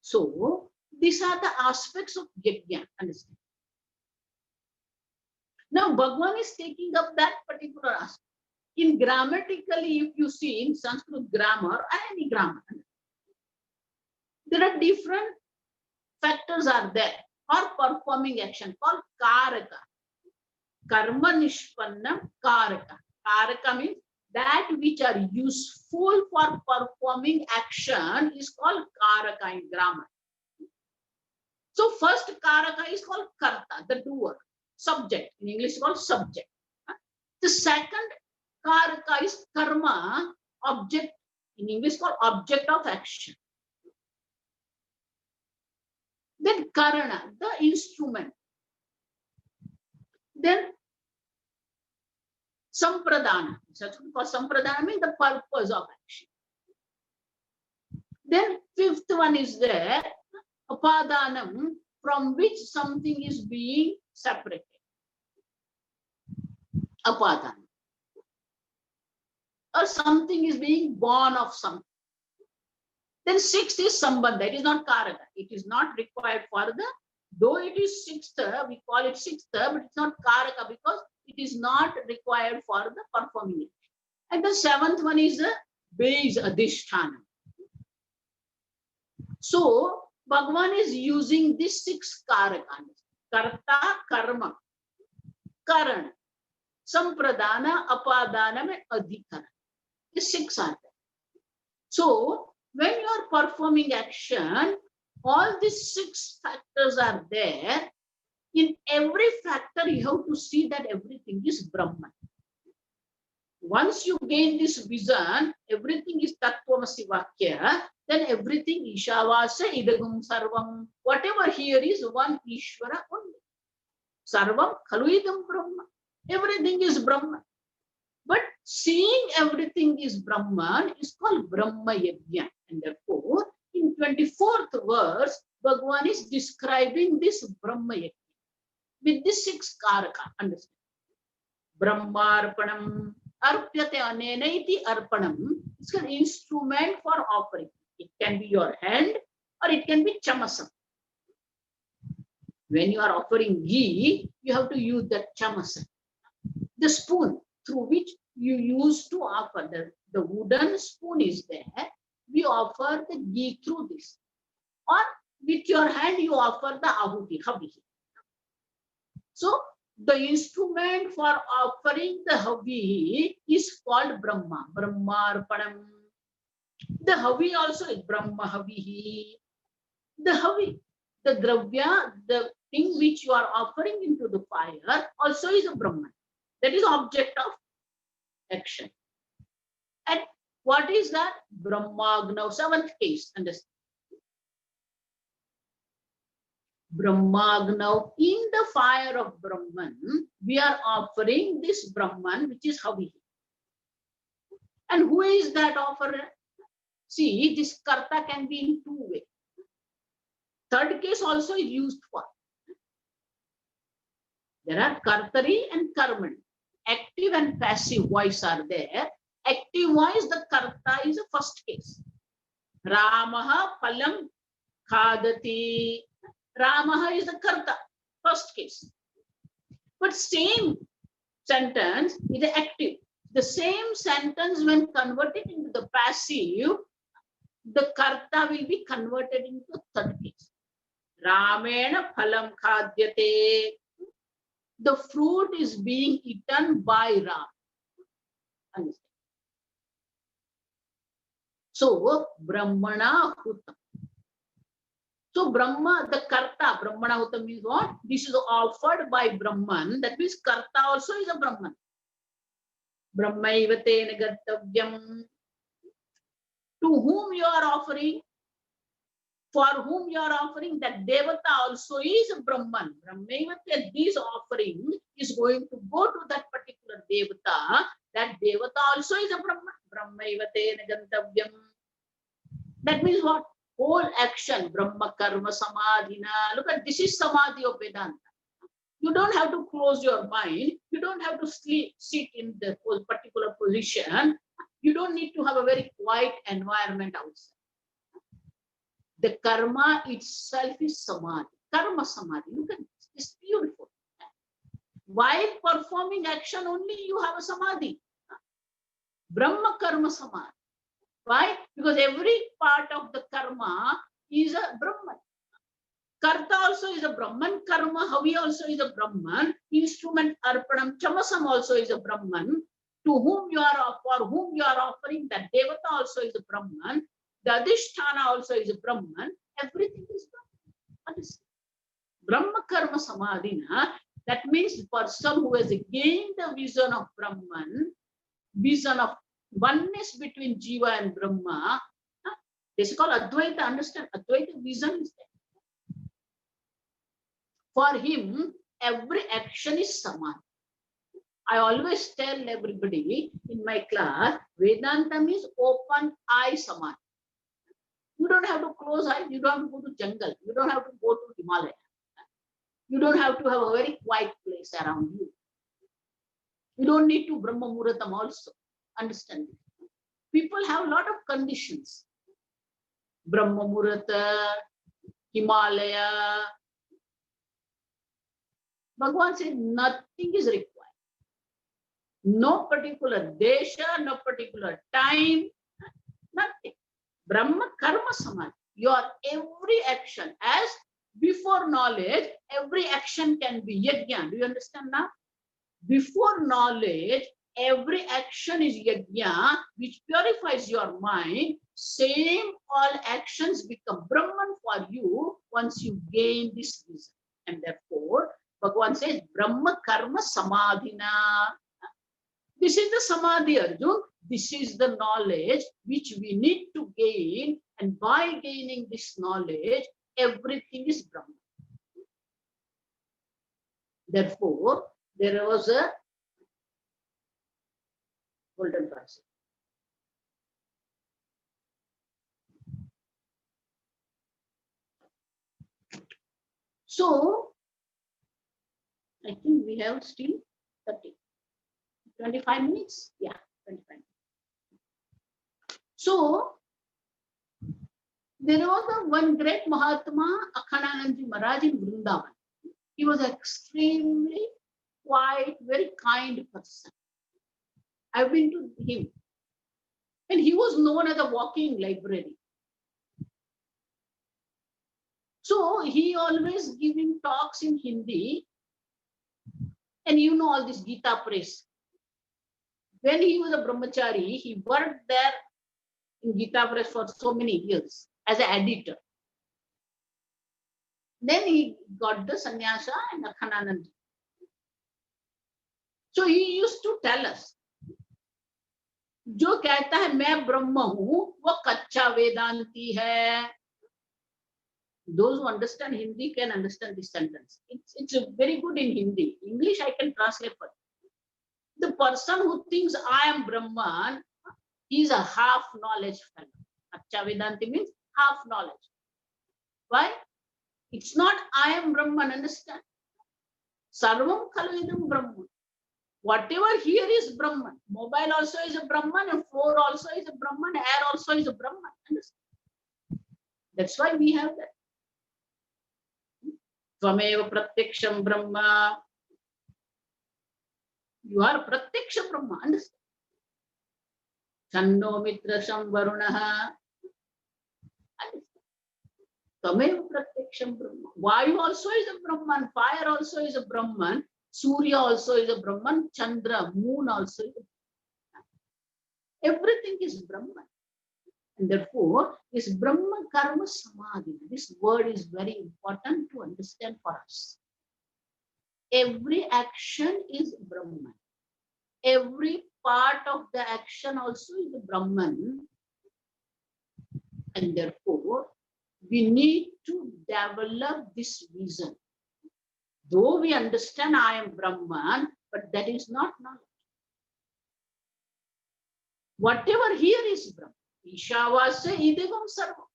So these are the aspects of yajna. Understand? Now Bhagavan is taking up that particular aspect. In grammatically, if you see in Sanskrit grammar or any grammar, there are different factors are there for performing action called karaka. Karma nishpannam karaka. Karaka means that which are useful for performing action is called karaka in grammar. So first karaka is called karta, the doer. Subject, in English is called subject. The second karaka is karma, object, in English called object of action. Then karana, the instrument. Then sampradana. Sampradana means the purpose of action. Then fifth one is there, apadanam, from which something is being separated. Apadanam. Or something is being born of something. Then sixth is sambandha. It is not karaka. It is not required for the, though it is sixth, we call it sixth, but it's not karaka because it is not required for the performing it. And the seventh one is the base adhisthana. So Bhagavan is using this six karakas. Karta, karma, karana, sampradana, apadana, and adhikara. The six are there. So when you are performing action, all these 6 factors are there. In every factor, you have to see that everything is Brahman. Once you gain this vision, everything is Tattvamasi Vakya, then everything Ishavasa Idagum Sarvam. Whatever here is one Ishvara only. Sarvam Khaluidam Brahma. Everything is Brahman. But seeing everything is Brahman is called Brahma Yajna. And therefore, in 24th verse, Bhagavan is describing this Brahma Yajna with the 6 karaka. Understand? Brahmarpanam arpyate anenaiti arpanam is an instrument for offering. It can be your hand or it can be chamasam. When you are offering ghee, you have to use that chamasam, the spoon through which you use to offer. The wooden spoon is there. We offer the ghee through this. Or with your hand, you offer the ahuti, havi. So, the instrument for offering the havi is called Brahma, Brahmarpanam. The havi also is Brahma havihi. The havi, the dravya, the thing which you are offering into the fire also is a Brahman. That is object of action. And what is that? Brahmagnav, 7th case. Understand? Brahmagnav, in the fire of Brahman, we are offering this Brahman, which is Havi. And who is that offerer? See, this karta can be in 2 ways. 3rd case also is used for. There are kartari and karman. Active and passive voice are there. Active voice, the karta is the 1st case. Ramaha phalam khadati. Ramaha is the karta, 1st case. But same sentence is active. The same sentence, when converted into the passive, the karta will be converted into 3rd case. Ramena phalam khadyate. The fruit is being eaten by Ram. Understand? So, Brahmana Hutam. So, Brahma, the Karta, Brahmana Hutam means what? This is offered by Brahman. That means Karta also is a Brahman. Brahmaivate Nagattavyam. To whom you are offering? For whom you are offering, that Devata also is a Brahman. Brahmaivate, this offering is going to go to that particular Devata. That Devata also is a Brahman. Brahmaivate Nagantavyam. That means what? Whole action, Brahma Karma Samadhina. Look at this is Samadhi of Vedanta. You don't have to close your mind. You don't have to sit in the particular position. You don't need to have a very quiet environment outside. The karma itself is Samadhi. Karma Samadhi. Look at this. It's beautiful. While performing action only, you have a Samadhi. Brahma Karma Samadhi. Why? Because every part of the karma is a Brahman. Karta also is a Brahman. Karma, Havi also is a Brahman. Instrument Arpanam, Chamasam also is a Brahman. To whom you are, for whom you are offering, that Devata also is a Brahman. The Adhisthana also is a Brahman. Everything is Brahman. Brahma Karma Samadhina. That means the person who has gained the vision of Brahman, vision of oneness between Jiva and Brahma. This is called Advaita. Understand? Advaita vision is there. For him, every action is Samadhi. I always tell everybody in my class, Vedanta means open eye Samadhi. You don't have to close eyes. You don't have to go to jungle. You don't have to go to Himalaya. You don't have to have a very quiet place around you. You don't need to Brahma Muratam also. Understand? People have a lot of conditions. Brahma Murata, Himalaya. Bhagavan said nothing is required. No particular desha, no particular time, nothing. Brahma Karma Samadhi. Your every action, as before knowledge, every action can be yajna. Do you understand now? Before knowledge, every action is yajna, which purifies your mind. same all actions become Brahman for you once you gain this vision. And therefore, Bhagavan says, Brahma Karma Samadhina. This is the Samadhi, Arjun. This is the knowledge which we need to gain. And by gaining this knowledge, everything is Brahman. Therefore, there was a golden passage. So, I think we have still 25 minutes. Yeah, 25 minutes. So, there was one great Mahatma, Akhandanand Maharaj in Vrindavan. He was extremely quiet, very kind person. I've been to him. And he was known as a walking library. So he always giving talks in Hindi. And you know all this Gita press. When he was a brahmachari, he worked there in Gita press for so many years as an editor. Then he got the sannyasa and Akhandanand. So he used to tell us, जो कहता है मैं ब्रह्म हूं वो कच्चा वेदांती है. Those who understand Hindi can understand this sentence. It's very good in Hindi. English I can translate for you. The person who thinks I am Brahman is a half knowledge fellow. Kaccha Vedanti means half knowledge. Why? It's not I am Brahman, understand? Sarvam khalvidam Brahman. Whatever here is Brahman. Mobile also is a Brahman, and floor also is a Brahman, air also is a Brahman. Understand? That's why we have that. Tvameva pratyaksham Brahma. You are pratyaksha Brahma. Understand? Channo mitra samvarunaha. Tvameva pratyaksham Brahma. Vayu also is a Brahman. Fire also is a Brahman. Surya also is a Brahman. Chandra, moon also is a Brahman. Everything is Brahman. And therefore, this Brahma Karma Samadhi, this word is very important to understand for us. Every action is Brahman. Every part of the action also is Brahman. And therefore, we need to develop this vision. Though we understand I am Brahman, but that is not knowledge. Whatever here is Brahman. Ishavasya idevam sarvam.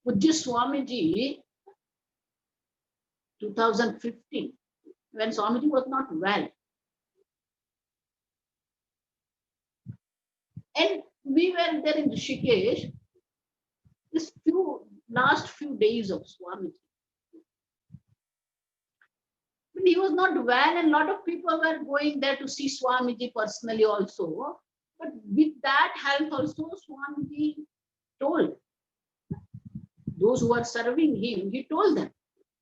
Pujya Swamiji, 2015, when Swamiji was not well. And we were there in Rishikesh, this last few days of Swamiji. But he was not well, and a lot of people were going there to see Swamiji personally also. But with that help also, Swamiji told those who are serving him, he told them,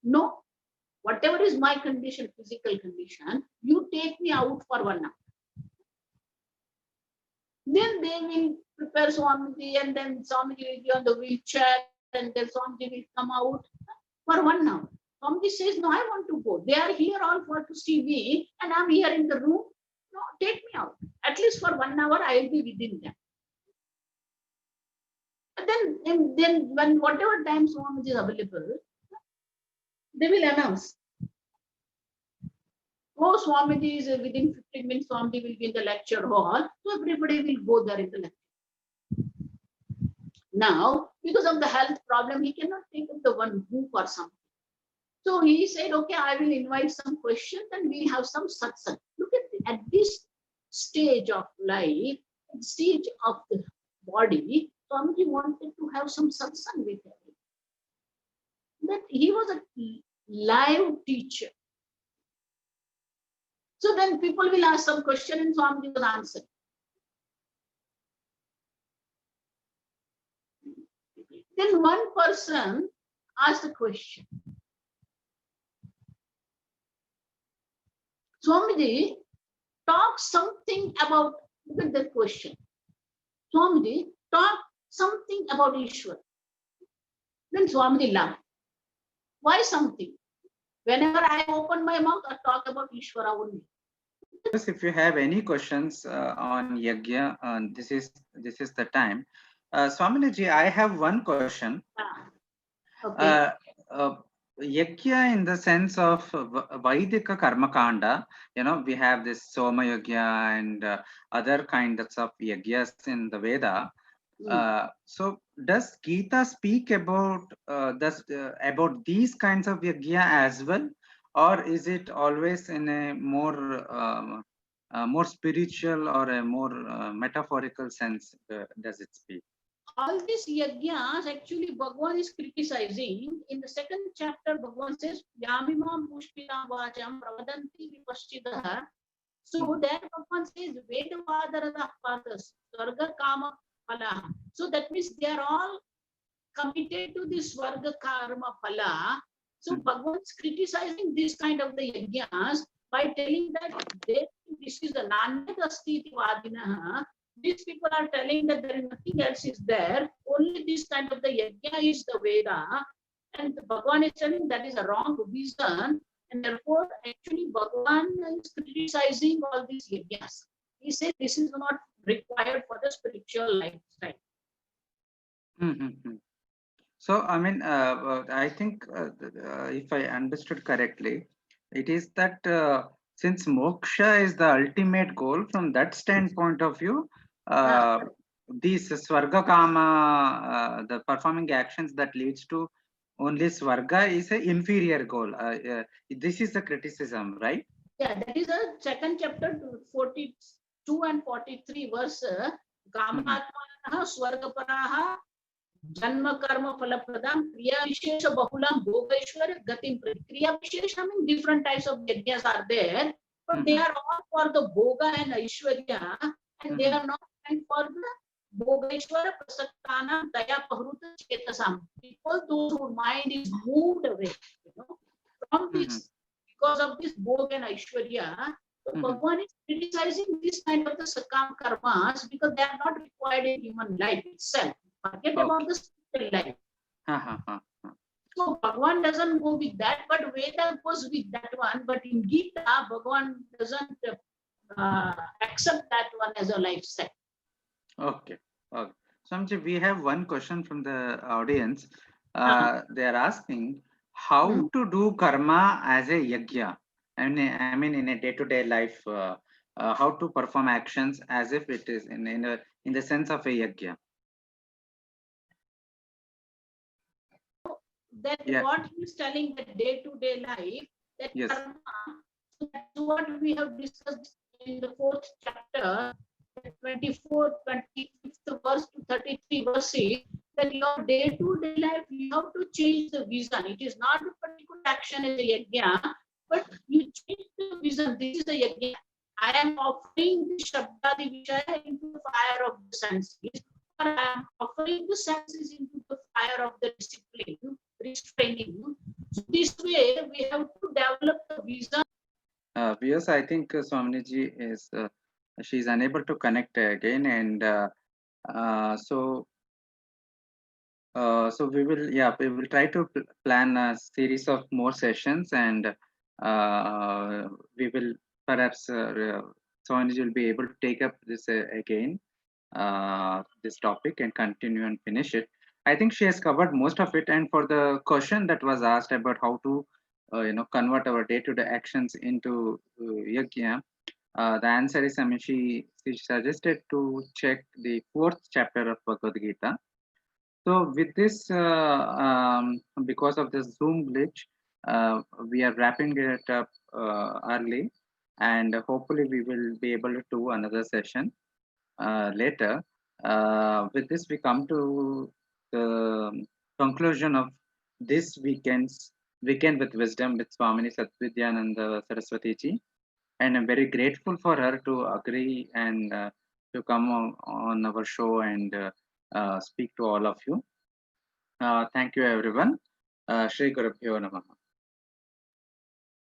no, whatever is my condition, physical condition, you take me out for 1 hour. Then they will prepare Swamiji, and then Swamiji will be on the wheelchair, and then Swamiji will come out for 1 hour. Swamiji says, no, I want to go. They are here all for to see me, and I'm here in the room. No, take me out. At least for 1 hour, I will be within them. And then when whatever time Swamiji is available, they will announce. Oh, Swamiji is within 15 minutes, Swamiji will be in the lecture hall. So everybody will go there in the lecture. Now, because of the health problem, he cannot take up the one book or something. So he said, okay, I will invite some questions and we'll have some satsang. Look at this stage of life, stage of the body, Swamiji wanted to have some satsang with him. That he was a live teacher. So then people will ask some question and Swamiji will answer. Then one person asked a question. Swamiji talks something about, look at that question. Swamiji, talk something about Ishwar. Then Swamiji laughed. Why something? Whenever I open my mouth, I talk about Ishwara only. Yes, if you have any questions on yajna, this is the time. Swaminiji, I have one question. Okay. Yajna in the sense of Vaidika Karmakanda, we have this Soma Yajna and other kinds of yajnas in the Veda. So does Gita speak about about these kinds of yajna as well, or is it always in a more spiritual or a more metaphorical sense? Does it speak? All these yajnas, actually, Bhagwan is criticizing. In the second chapter, Bhagwan says, Yamimam Pushpinam Vacham Pravadanti Vipaschidah. So there Bhagwan says, Vedavadarada Padas, Swarga Kama Phala. So that means they are all committed to this Swarga Karma Phala. So Bhagwan is criticizing this kind of the yajnas by telling that this is the Nanyadastiti Vadinaha. These people are telling that there is nothing else is there, only this kind of the yajna is the Veda, and Bhagwan is telling that is a wrong vision, and therefore actually Bhagwan is criticizing all these yajnas. He said this is not required for the spiritual lifestyle. So, I mean, I think if I understood correctly, it is that since moksha is the ultimate goal, from that standpoint of view, these Swarga Kama, the performing actions that leads to only Swarga is an inferior goal. This is the criticism, right? Yeah, that is a second chapter, 42 and 43 verse. Kamatmanaha Swargaparaha Janma Karma Phalapradam Kriya Vishesha Bahulam Bhogaishwar Gatim Prati. Kriya Vishesha means different types of yajnas are there, but they are all for the Bhoga and Aishwarya, and they are not meant for the Bhogaishwara Prasaktana Daya Pahruta Chetasam. Because those whose mind is moved away, from this, because of this Bhog and Aishwarya, so Bhagwan is criticizing this kind of the Sakam karmas because they are not required in human life itself. Forget about the spiritual life. So Bhagwan doesn't go with that, but Veda goes with that one. But in Gita, Bhagwan doesn't accept that one as a lifestyle. Okay. Okay. Swamiji, we have one question from the audience. They are asking how to do karma as a yajna. I mean, in a day-to-day life, how to perform actions as if it is in the sense of a yajna. That what he is telling the day-to-day life, that karma, so that's what we have discussed in the 4th chapter, 24, 25th verse to 33 verses, that your day-to-day life, you have to change the vision. It is not a particular action as a yajna, but you change the vision. This is a yajna. I am offering the Shabdadi Vishaya into the fire of the senses, or I am offering the senses into the fire of the discipline, restraining. So this way, we have to develop the vision. Viewers, I think Swamiji is she is unable to connect again, and so we will try to plan a series of more sessions, and we will perhaps Swamiji will be able to take up this again, this topic, and continue and finish it. I think she has covered most of it, and for the question that was asked about how to convert our day-to-day actions into yajna, the answer is, I mean, she suggested to check the 4th chapter of Bhagavad Gita. So with this, because of the Zoom glitch, we are wrapping it up early, and hopefully we will be able to do another session later. With this, we come to the conclusion of this Weekend with Wisdom with Swamini Satvidyananda Saraswati ji. And I'm very grateful for her to agree and to come on our show and speak to all of you. Thank you, everyone. Shri Gurubhyo Namaha.